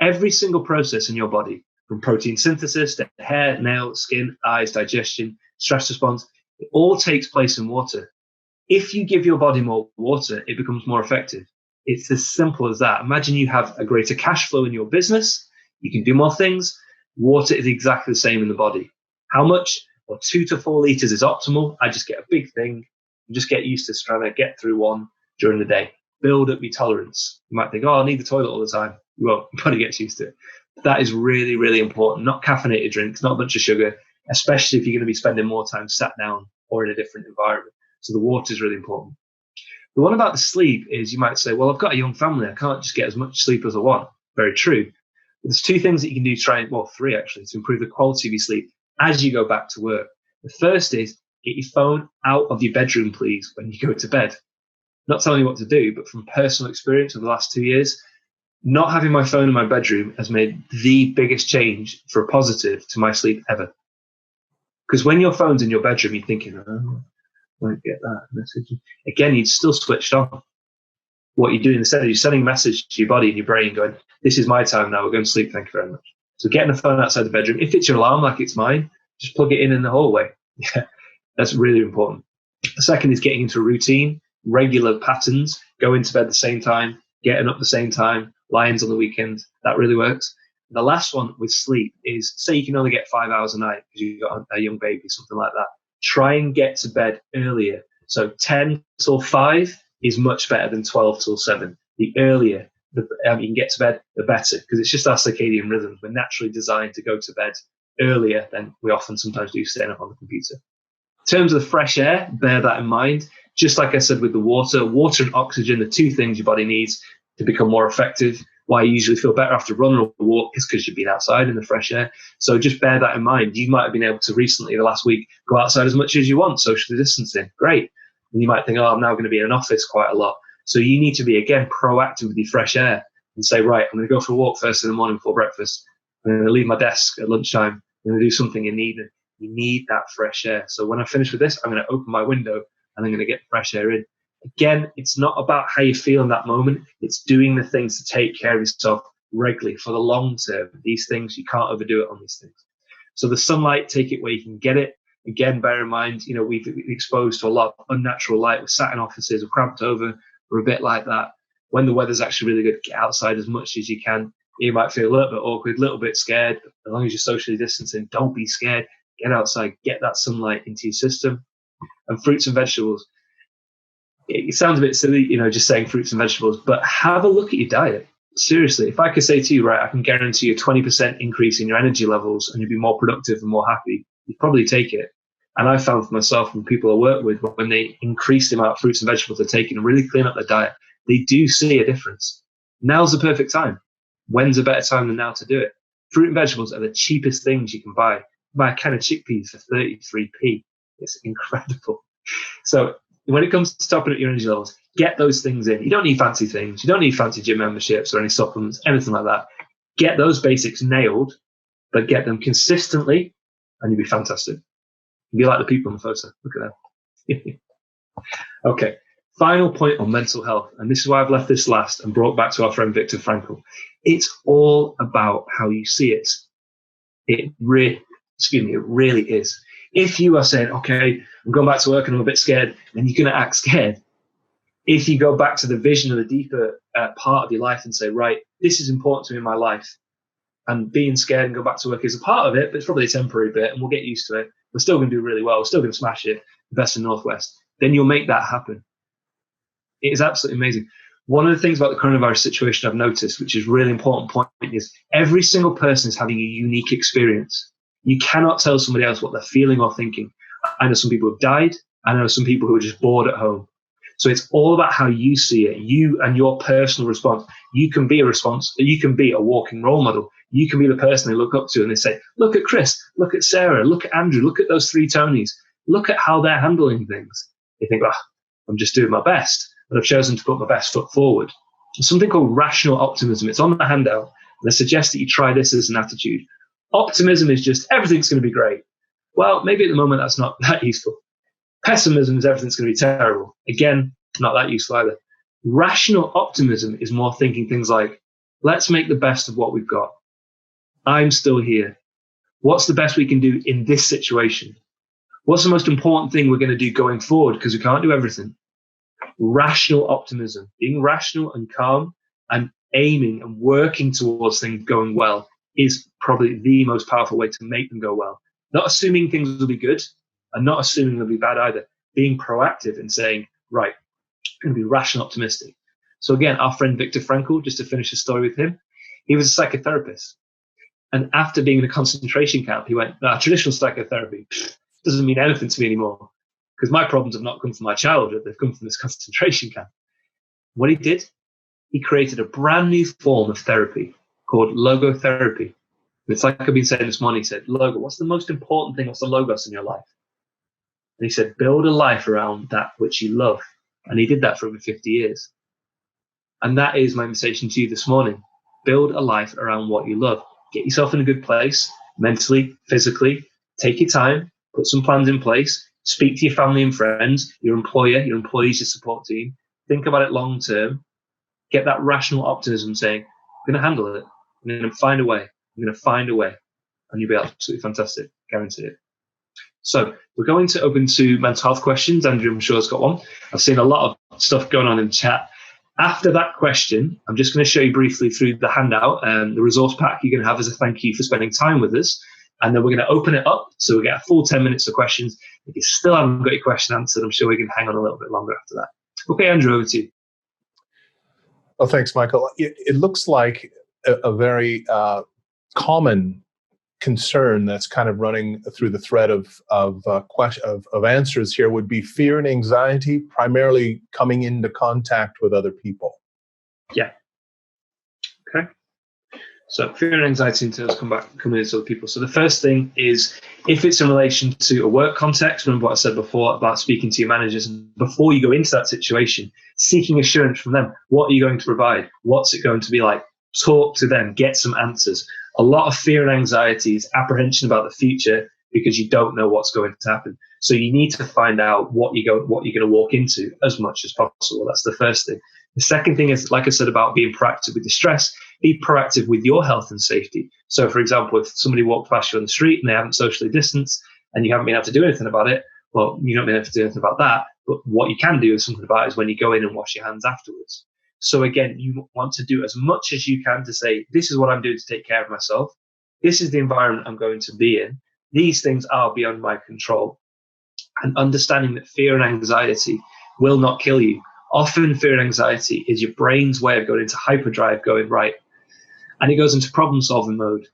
every single process in your body, from protein synthesis to hair, nail, skin, eyes, digestion, stress response, it all takes place in water. If you give your body more water, it becomes more effective. It's as simple as that. Imagine you have a greater cash flow in your business. You can do more things. Water is exactly the same in the body. How much? Well, 2 to 4 liters is optimal. I just get a big thing and just get used to trying to get through one during the day. Build up your tolerance. You might think, "Oh, I need the toilet all the time." You won't. Your body gets used to it. But that is really, really important. Not caffeinated drinks, not a bunch of sugar, especially if you're going to be spending more time sat down or in a different environment. So the water is really important. The one about the sleep is you might say, "Well, I've got a young family. I can't just get as much sleep as I want." Very true. But there's 2 things that you can do, 3 actually, to improve the quality of your sleep as you go back to work. The first is get your phone out of your bedroom, please, when you go to bed. Not telling you what to do, but from personal experience over the last 2 years, not having my phone in my bedroom has made the biggest change for a positive to my sleep ever. Because when your phone's in your bedroom, you're thinking, "Oh, I won't get that message." Again, you'd still switched on. What you're doing instead is you're sending a message to your body and your brain going, "This is my time now. We're going to sleep. Thank you very much." So getting the phone outside the bedroom, if it's your alarm like it's mine, just plug it in the hallway. Yeah, that's really important. The second is getting into a routine, regular patterns, going to bed at the same time, getting up at the same time, lions on the weekend. That really works. And the last one with sleep is, say you can only get 5 hours a night because you've got a young baby, something like that. Try and get to bed earlier. So 10 till 5 is much better than 12 till 7. The earlier you can get to bed, the better, because it's just our circadian rhythms. We're naturally designed to go to bed earlier than we often sometimes do staying up on the computer. In terms of the fresh air, bear that in mind. Just like I said with the water and oxygen, the 2 things your body needs to become more effective. Why you usually feel better after a run or a walk is because you've been outside in the fresh air. So just bear that in mind. You might have been able to recently, the last week, go outside as much as you want, socially distancing. Great. And you might think, "Oh, I'm now going to be in an office quite a lot." So you need to be, again, proactive with your fresh air and say, "Right, I'm going to go for a walk first in the morning before breakfast. I'm going to leave my desk at lunchtime. I'm going to do something in the evening." You need that fresh air. So when I finish with this, I'm going to open my window and I'm going to get fresh air in. Again, it's not about how you feel in that moment. It's doing the things to take care of yourself regularly for the long term. These things, you can't overdo it on these things. So the sunlight, take it where you can get it. Again, bear in mind, we've been exposed to a lot of unnatural light. We're sat in offices, we're cramped over, we're a bit like that. When the weather's actually really good, get outside as much as you can. You might feel a little bit awkward, a little bit scared. As long as you're socially distancing, don't be scared. Get outside, get that sunlight into your system. And fruits and vegetables. It sounds a bit silly, just saying fruits and vegetables, but have a look at your diet. Seriously, if I could say to you, right, I can guarantee you a 20% increase in your energy levels and you'll be more productive and more happy, you'd probably take it. And I found for myself and people I work with, when they increase the amount of fruits and vegetables they're taking and really clean up their diet, they do see a difference. Now's the perfect time. When's a better time than now to do it? Fruit and vegetables are the cheapest things you can buy. Buy a can of chickpeas for 33p. It's incredible. So when it comes to topping up your energy levels, get those things in. You don't need fancy things. You don't need fancy gym memberships or any supplements, anything like that. Get those basics nailed, but get them consistently, and you'll be fantastic. You'll be like the people in the photo. Look at that. Okay. Final point on mental health, and this is why I've left this last and brought back to our friend Viktor Frankl. It's all about how you see it. It really is. If you are saying, okay, I'm going back to work and I'm a bit scared, then you're going to act scared. If you go back to the vision of the deeper part of your life and say, right, this is important to me in my life, and being scared and go back to work is a part of it, but it's probably a temporary bit, and we'll get used to it. We're still going to do really well. We're still going to smash it, the best in Northwest. Then you'll make that happen. It is absolutely amazing. One of the things about the coronavirus situation I've noticed, which is a really important point, is every single person is having a unique experience. You cannot tell somebody else what they're feeling or thinking. I know some people who have died. I know some people who are just bored at home. So it's all about how you see it, you and your personal response. You can be a walking role model. You can be the person they look up to and they say, look at Chris, look at Sarah, look at Andrew, look at those 3 Tonys, look at how they're handling things. You think, I'm just doing my best, but I've chosen to put my best foot forward. There's something called rational optimism. It's on the handout, and I suggest that you try this as an attitude. Optimism is just everything's going to be great. Well, maybe at the moment that's not that useful. Pessimism is everything's going to be terrible. Again, not that useful either. Rational optimism is more thinking things like, let's make the best of what we've got. I'm still here. What's the best we can do in this situation? What's the most important thing we're going to do going forward? Because we can't do everything. Rational optimism, being rational and calm and aiming and working towards things going well is probably the most powerful way to make them go well. Not assuming things will be good and not assuming they'll be bad either. Being proactive and saying, right, I'm going to be rational optimistic. So again, our friend Viktor Frankl, just to finish the story with him, he was a psychotherapist. And after being in a concentration camp, he went, traditional psychotherapy doesn't mean anything to me anymore because my problems have not come from my childhood. They've come from this concentration camp. What he did, he created a brand new form of therapy called logotherapy. It's like I've been saying this morning. He said, logo, what's the most important thing? What's the logos in your life? And he said, build a life around that which you love. And he did that for over 50 years. And that is my invitation to you this morning. Build a life around what you love. Get yourself in a good place, mentally, physically. Take your time, put some plans in place, speak to your family and friends, your employer, your employees, your support team. Think about it long term. Get that rational optimism saying, I'm going to handle it. I'm going to find a way. I'm going to find a way. And you'll be absolutely fantastic. Guarantee it. So we're going to open to mental health questions. Andrew, I'm sure, has got one. I've seen a lot of stuff going on in the chat. After that question, I'm just going to show you briefly through the handout and the resource pack you're going to have as a thank you for spending time with us. And then we're going to open it up so we get a full 10 minutes of questions. If you still haven't got your question answered, I'm sure we can hang on a little bit longer after that. Okay, Andrew, over to you. Well, thanks, Michael. It looks like a very common concern that's kind of running through the thread of answers here would be fear and anxiety, primarily coming into contact with other people. Yeah. Okay. So fear and anxiety in terms of coming into other people. So the first thing is, if it's in relation to a work context, remember what I said before about speaking to your managers, and before you go into that situation, seeking assurance from them. What are you going to provide? What's it going to be like? Talk to them, get some answers. A lot of fear and anxiety is apprehension about the future because you don't know what's going to happen. So you need to find out what you're going to walk into as much as possible. That's the first thing. The second thing is, like I said, about being proactive with the stress, be proactive with your health and safety. So, for example, if somebody walked past you on the street and they haven't socially distanced and you haven't been able to do anything about it, well, you don't been able to do anything about that. But what you can do is something about it is when you go in and wash your hands afterwards. So again, you want to do as much as you can to say, this is what I'm doing to take care of myself. This is the environment I'm going to be in. These things are beyond my control. And understanding that fear and anxiety will not kill you. Often fear and anxiety is your brain's way of going into hyperdrive, going right. And it goes into problem solving mode.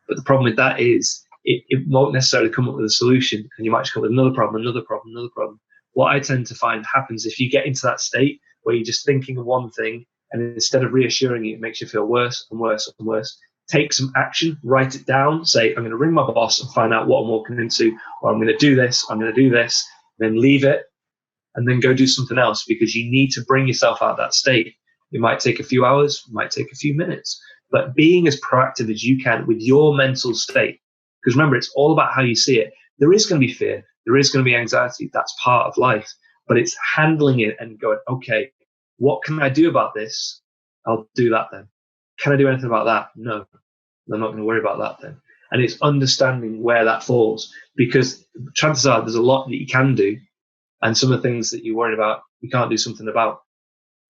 But the problem with that is it won't necessarily come up with a solution, and you might just come up with another problem, another problem, another problem. What I tend to find happens if you get into that state where you're just thinking of one thing, and instead of reassuring you, it makes you feel worse and worse and worse. Take some action, write it down, say, I'm going to ring my boss and find out what I'm walking into, or I'm going to do this, I'm going to do this, then leave it, and then go do something else, because you need to bring yourself out of that state. It might take a few hours, it might take a few minutes, but being as proactive as you can with your mental state, because remember, it's all about how you see it. There is going to be fear, there is going to be anxiety, that's part of life, but it's handling it and going, okay, what can I do about this? I'll do that then. Can I do anything about that? No, I'm not going to worry about that then. And it's understanding where that falls, because chances are there's a lot that you can do, and some of the things that you're worried about, you can't do something about.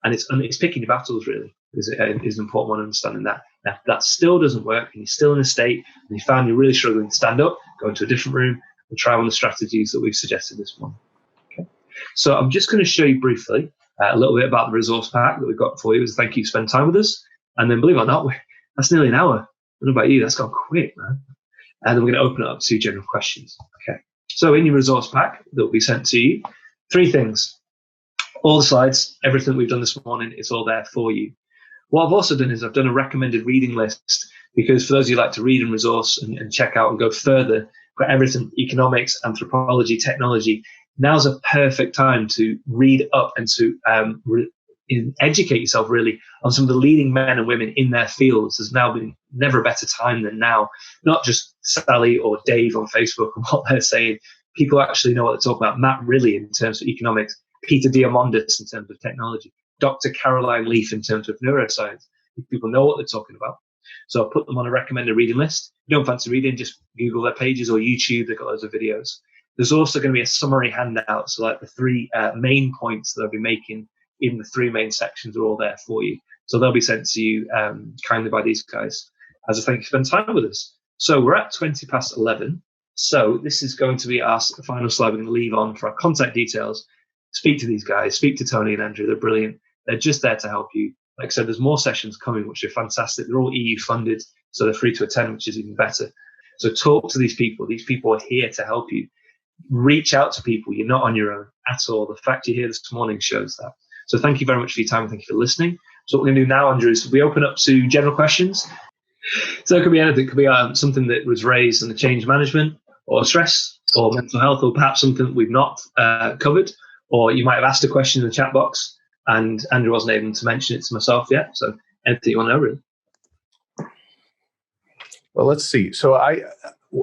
And it's picking your battles, really, is an important one, understanding that. Now, if that still doesn't work, and you're still in a state, and you find you're really struggling to stand up, go into a different room and try one of the strategies that we've suggested this morning. Okay. So I'm just going to show you briefly a little bit about the resource pack that we've got for you as a thank you for spending time with us. And then, believe it or not, that's nearly an hour. I don't know about you, that's gone quick, man. And then we're going to open it up to general questions. Okay. So in your resource pack that will be sent to you, 3 things. All the slides, everything we've done this morning, it's all there for you. What I've also done is I've done a recommended reading list, because for those of you who like to read and resource and check out and go further, got everything, economics, anthropology, technology. Now's a perfect time to read up and to educate yourself really on some of the leading men and women in their fields. There's now been never a better time than now. Not just Sally or Dave on Facebook and what they're saying. People actually know what they're talking about. Matt Riley in terms of economics, Peter Diamandis in terms of technology, Dr. Caroline Leaf in terms of neuroscience. People know what they're talking about. So I'll put them on a recommended reading list. If you don't fancy reading, just Google their pages or YouTube. They've got loads of videos. There's also going to be a summary handout. So like the 3 main points that I'll be making in the 3 main sections are all there for you. So they'll be sent to you kindly by these guys as a thank you for spending time with us. So we're at 11:20. So this is going to be our final slide we're going to leave on for our contact details. Speak to these guys, speak to Tony and Andrew. They're brilliant. They're just there to help you. Like I said, there's more sessions coming, which are fantastic. They're all EU funded, so they're free to attend, which is even better. So talk to these people. These people are here to help you. Reach out to people. You're not on your own at all. The fact you're here this morning shows that. So thank you very much for your time. Thank you for listening. So what we're going to do now, Andrew, is we open up to general questions. So it could be anything. It could be something that was raised in the change management or stress or mental health, or perhaps something that we've not covered. Or you might have asked a question in the chat box and Andrew wasn't able to mention it to myself yet. So anything you want to know, really. Well, let's see. So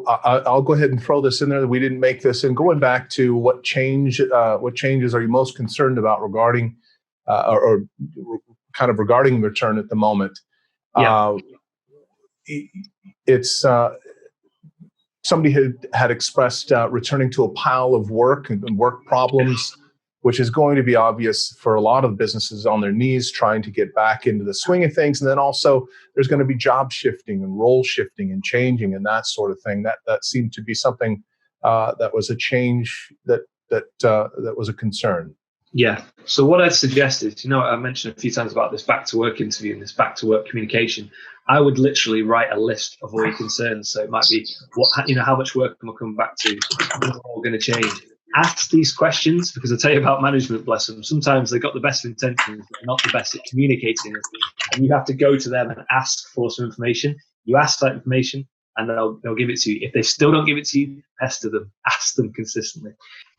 I'll go ahead and throw this in there that we didn't make this. And going back to what changes are you most concerned about regarding or kind of regarding return at the moment? Yeah. It's somebody had expressed returning to a pile of work and work problems, which is going to be obvious for a lot of businesses on their knees trying to get back into the swing of things. And then also there's going to be job shifting and role shifting and changing and that sort of thing. That seemed to be something that was a change that was a concern. Yeah. So what I'd suggest is, I mentioned a few times about this back to work interview and this back to work communication. I would literally write a list of all your concerns. So it might be, how much work am I coming back to? What's all going to change? Ask these questions, because I tell you about management, bless them. Sometimes they've got the best intentions, but not the best at communicating. And you have to go to them and ask for some information. You ask that information and they'll give it to you. If they still don't give it to you, pester them, ask them consistently.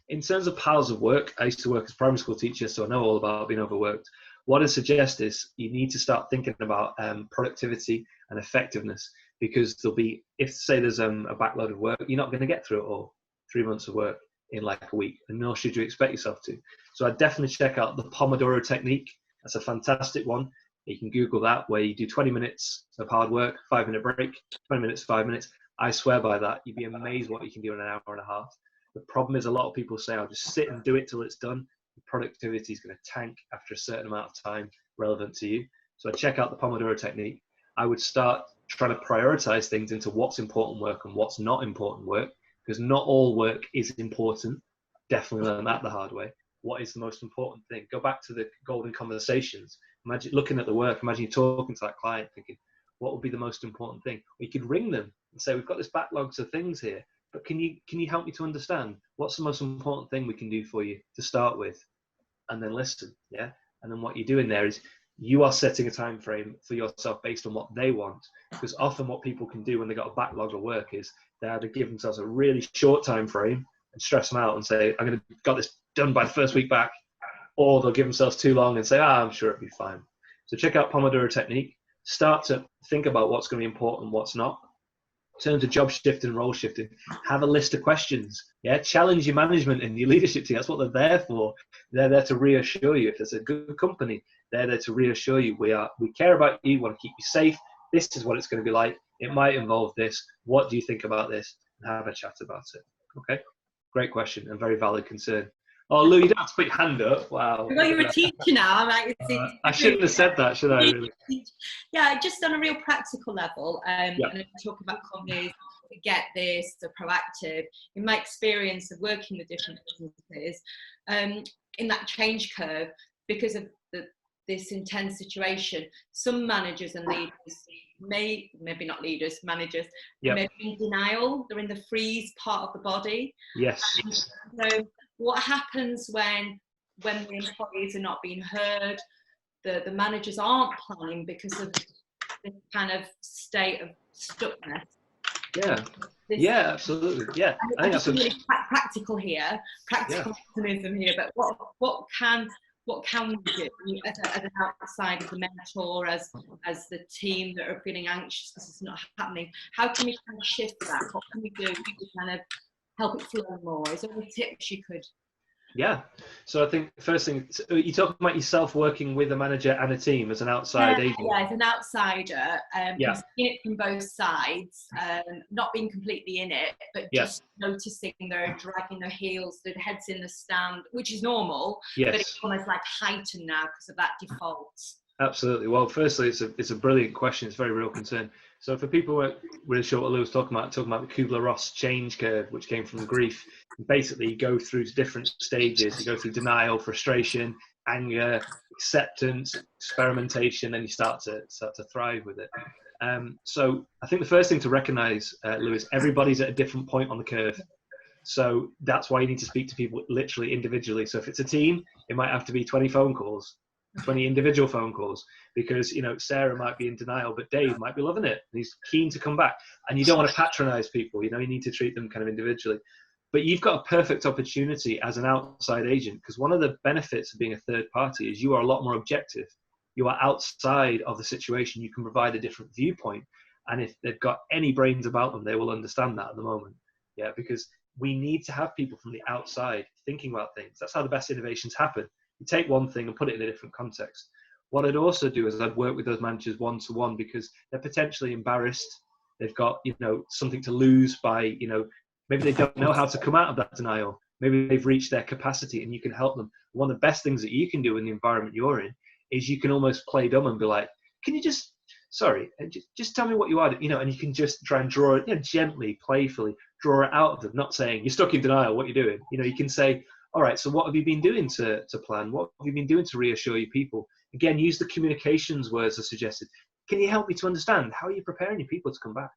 In terms of piles of work, I used to work as a primary school teacher, so I know all about being overworked. What I suggest is you need to start thinking about productivity and effectiveness, because there'll be, if say there's a backload of work, you're not going to get through it all, 3 months of work in like a week, and nor should you expect yourself to. So I'd definitely check out the Pomodoro technique. That's a fantastic one. You can Google that, where you do 20 minutes of hard work, 5-minute break, 20 minutes, 5 minutes. I swear by that. You'd be amazed what you can do in an hour and a half. The problem is a lot of people say, I'll just sit and do it till it's done. The productivity is going to tank after a certain amount of time relevant to you. So check out the Pomodoro technique. I would start trying to prioritize things into what's important work and what's not important work, because not all work is important. Definitely learn that the hard way. What is the most important thing? Go back to the golden conversations. Imagine looking at the work. Imagine you talking to that client thinking, what would be the most important thing? We could ring them and say, we've got this backlogs of things here, but can you help me to understand what's the most important thing we can do for you to start with? And then listen, yeah? And then what you're doing there is you are setting a time frame for yourself based on what they want. Because often what people can do when they've got a backlog of work is they either give themselves a really short time frame and stress them out and say, I'm going to got this done by the first week back, or they'll give themselves too long and say, I'm sure it'll be fine. So check out Pomodoro technique. Start to think about what's going to be important, what's not. In terms of job shifting and role shifting, have a list of questions. Yeah, challenge your management and your leadership team. That's what they're there for. They're there to reassure you. If it's a good company, they're there to reassure you. We care about you. Want to keep you safe. This is what it's going to be like. It might involve this. What do you think about this? And have a chat about it. Okay, great question and very valid concern. Oh, Lou, you don't have to put your hand up. Wow. Well, you're a teacher now. I shouldn't have said that, should I? Really? Yeah, just on a real practical level. And I talk about companies that get this, they're proactive. In my experience of working with different businesses, in that change curve, because of this intense situation, some managers and leaders maybe not leaders, managers, may be in denial. They're in the freeze part of the body. Yes. So what happens when the employees are not being heard, the managers aren't planning because of this kind of state of stuckness? Yeah, absolutely. Yeah, I think that's really practical here, practical optimism here. But what can we do as an outside, as a mentor, as the team that are feeling anxious because it's not happening? How can we kind of shift that? What can we do to kind of help it flow more? Is there any tips you could? Yeah. So I think first thing, you're talking about yourself working with a manager and a team as an outside agent. Yeah, as an outsider, seeing it from both sides, not being completely in it, but just noticing they're dragging their heels, their heads in the stand, which is normal, but it's almost like heightened now because of that default. Absolutely. Well, firstly, it's a brilliant question. It's a very real concern. So for people who aren't really sure what Lou was talking about the Kubler-Ross change curve, which came from grief. Basically, you go through different stages. You go through denial, frustration, anger, acceptance, experimentation, and you start to thrive with it. So I think the first thing to recognize, Lou, is everybody's at a different point on the curve. So that's why you need to speak to people literally individually. So if it's a team, it might have to be 20 phone calls. 20 individual phone calls, because Sarah might be in denial, but Dave might be loving it. He's keen to come back, and you don't want to patronize people. You need to treat them kind of individually. But you've got a perfect opportunity as an outside agent, because one of the benefits of being a third party is you are a lot more objective. You are outside of the situation. You can provide a different viewpoint, and if they've got any brains about them, they will understand that at the moment. Yeah, because we need to have people from the outside thinking about things. That's how the best innovations happen. You take one thing and put it in a different context. What I'd also do is I'd work with those managers one-to-one, because they're potentially embarrassed. They've got, something to lose by, maybe they don't know how to come out of that denial. Maybe they've reached their capacity, and you can help them. One of the best things that you can do in the environment you're in is you can almost play dumb and be like, can you just tell me what you are, and you can just try and draw it, gently, playfully, draw it out of them, not saying, you're stuck in denial, what you're doing. You can say, all right, so what have you been doing to plan? What have you been doing to reassure your people? Again, use the communications words as suggested. Can you help me to understand? How are you preparing your people to come back?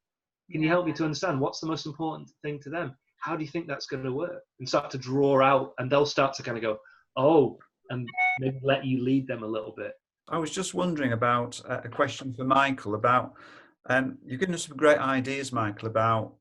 Can you help me to understand what's the most important thing to them? How do you think that's going to work? And start to draw out, and they'll start to kind of go, oh, and maybe let you lead them a little bit. I was just wondering about a question for Michael about, you've given us some great ideas, Michael, about,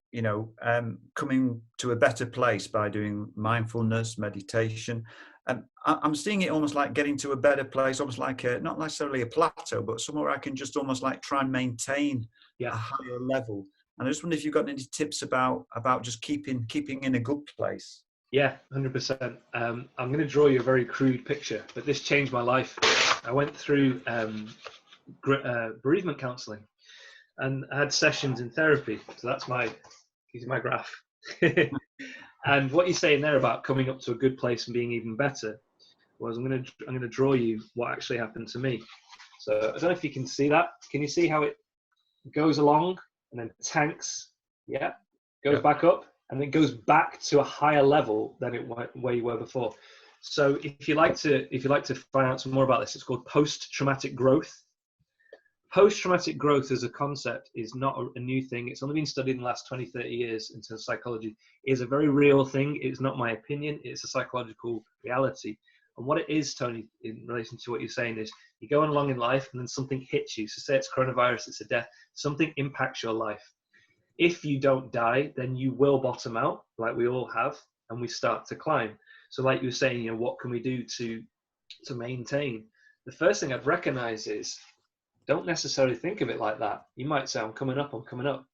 coming to a better place by doing mindfulness, meditation. And I'm seeing it almost like getting to a better place, almost like not necessarily a plateau, but somewhere I can just almost like try and maintain a higher level. And I just wonder if you've got any tips about just keeping in a good place. Yeah, 100%. I'm going to draw you a very crude picture, but this changed my life. I went through bereavement counselling, and I had sessions in therapy. So here's my graph. And what you're saying there about coming up to a good place and being even better was I'm going to draw you what actually happened to me. So I don't know if you can see that. Can you see how it goes along and then tanks? Yeah, goes back up, and then goes back to a higher level than where you were before. So if you like to find out some more about this, it's called post-traumatic growth. Post-traumatic growth as a concept is not a new thing. It's only been studied in the last 20, 30 years in terms of psychology. It is a very real thing. It's not my opinion. It's a psychological reality. And what it is, Tony, in relation to what you're saying is you're going along in life and then something hits you. So say it's coronavirus, it's a death, something impacts your life. If you don't die, then you will bottom out like we all have, and we start to climb. So like you were saying, you know, what can we do to maintain? The first thing I'd recognize is don't necessarily think of it like that. You might say, I'm coming up, I'm coming up.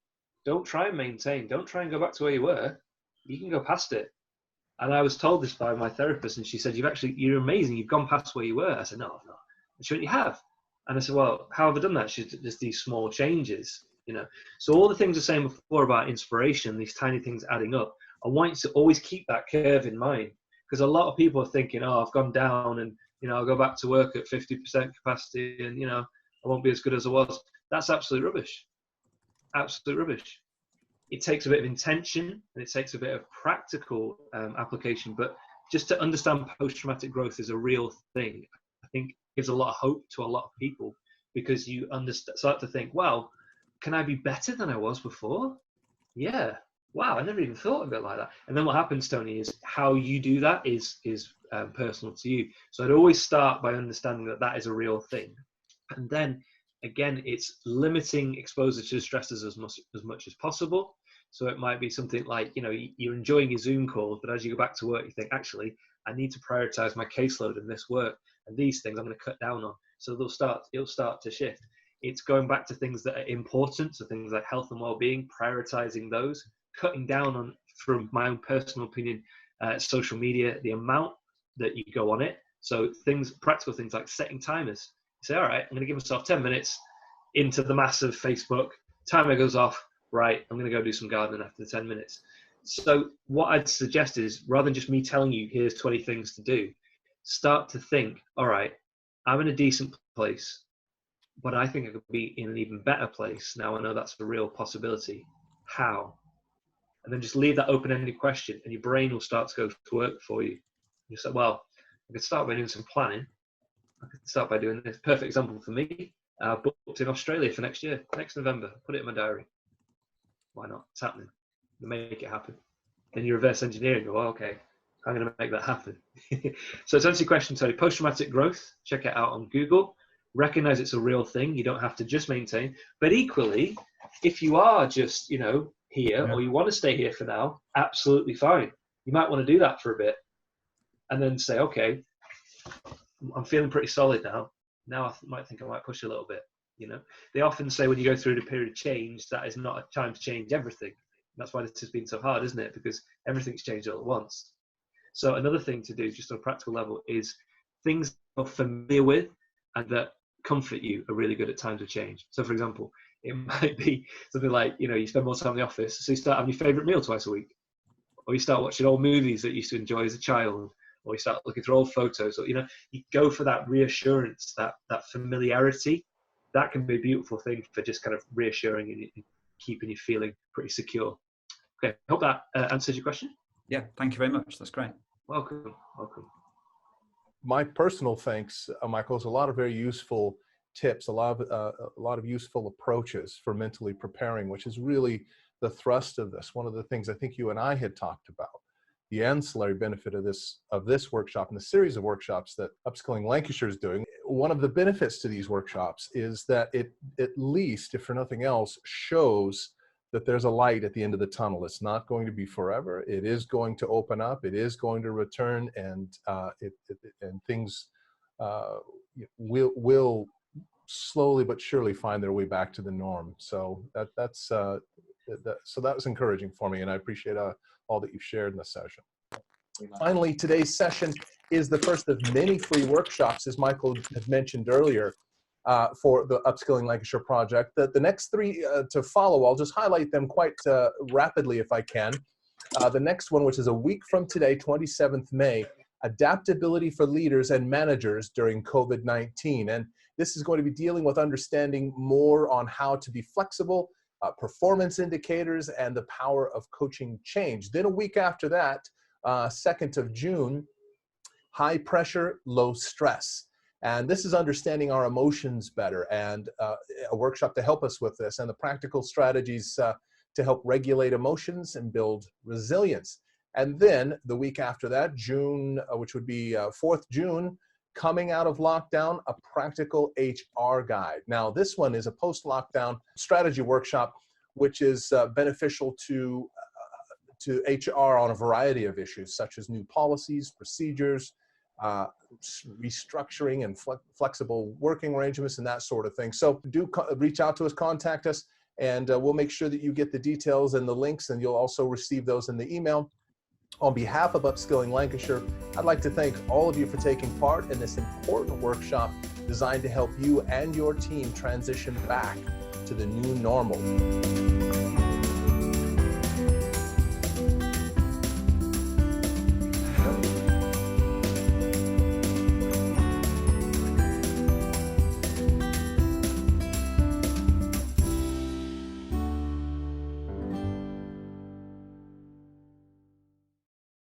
Don't try and maintain. Don't try and go back to where you were. You can go past it. And I was told this by my therapist, and she said, you're amazing. You've gone past where you were. I said, no, I've not. Shouldn't you have? And I said, well, how have I done that? She's just these small changes, you know. So all the things I was saying before about inspiration, these tiny things adding up, I want you to always keep that curve in mind, because a lot of people are thinking, oh, I've gone down and, you know, I'll go back to work at 50% capacity and, you know, I won't be as good as I was. That's absolute rubbish. Absolute rubbish. It takes a bit of intention and it takes a bit of practical application, but just to understand post-traumatic growth is a real thing. I think gives a lot of hope to a lot of people, because you start to think, wow, can I be better than I was before? Yeah. Wow, I never even thought of it like that. And then what happens, Tony, is how you do that is personal to you. So I'd always start by understanding that that is a real thing. And then again, it's limiting exposure to stressors as much as possible. So it might be something like, you know, you're enjoying your Zoom calls, but as you go back to work, you think, actually, I need to prioritize my caseload in this work, and these things I'm going to cut down on. So it'll start to shift. It's going back to things that are important, so things like health and well-being, prioritizing those, cutting down on, from my own personal opinion, social media, the amount that you go on it. So practical things like setting timers. You say, all right, I'm going to give myself 10 minutes into the massive Facebook. Timer goes off. Right, I'm going to go do some gardening after the 10 minutes. So what I'd suggest is, rather than just me telling you, here's 20 things to do, start to think, all right, I'm in a decent place, but I think I could be in an even better place. Now I know that's a real possibility. How? And then just leave that open-ended question, and your brain will start to go to work for you. You say, well, I could start by doing some planning. I could start by doing this. Perfect example for me, booked in Australia for next year, next November. Put it in my diary. Why not? It's happening. Make it happen. Then you reverse engineer and go, oh, okay, I'm going to make that happen. So to answer your question, Tony, post-traumatic growth, check it out on Google. Recognize it's a real thing. You don't have to just maintain. But equally, if you are just, you know, here, or you want to stay here for now, absolutely fine. You might want to do that for a bit and then say, okay, I'm feeling pretty solid now. Now I might think I might push a little bit. You know, they often say when you go through the period of change, that is not a time to change everything. That's why this has been so hard, isn't it? Because everything's changed all at once. So another thing to do, just on a practical level, is things you're familiar with and that comfort you are really good at times of change. So for example, it might be something like, you know, you spend more time in the office, so you start having your favorite meal twice a week, or you start watching old movies that you used to enjoy as a child, or you start looking through old photos, or, you know, you go for that reassurance, that familiarity. That can be a beautiful thing for just kind of reassuring and keeping you feeling pretty secure. Okay, I hope that answers your question. Yeah, thank you very much. That's great. Welcome, welcome. My personal thanks, Michael, is a lot of very useful tips, a lot of useful approaches for mentally preparing, which is really the thrust of this. One of the things I think you and I had talked about, the ancillary benefit of this workshop and the series of workshops that UpSkilling Lancashire is doing. One of the benefits to these workshops is that it, at least, if for nothing else, shows that there's a light at the end of the tunnel. It's not going to be forever. It is going to open up. It is going to return, and things will slowly but surely find their way back to the norm. So that was encouraging for me, and I appreciate all that you've shared in this session. Finally, today's session is the first of many free workshops, as Michael had mentioned earlier, for the UpSkilling Lancashire project. The next three to follow, I'll just highlight them quite rapidly if I can. The next one, which is a week from today, 27th May, Adaptability for Leaders and Managers During COVID-19. And this is going to be dealing with understanding more on how to be flexible, performance indicators, and the power of coaching change. Then a week after that, 2nd of June, High Pressure, Low Stress. And this is understanding our emotions better, and a workshop to help us with this, and the practical strategies to help regulate emotions and build resilience. And then the week after that, June, which would be 4th June, coming out of lockdown, a practical HR guide. Now, this one is a post-lockdown strategy workshop, which is beneficial to HR on a variety of issues, such as new policies, procedures, restructuring and flexible working arrangements and that sort of thing. So do reach out to us, contact us, and we'll make sure that you get the details and the links, and you'll also receive those in the email. On behalf of UpSkilling Lancashire, I'd like to thank all of you for taking part in this important workshop designed to help you and your team transition back to the new normal.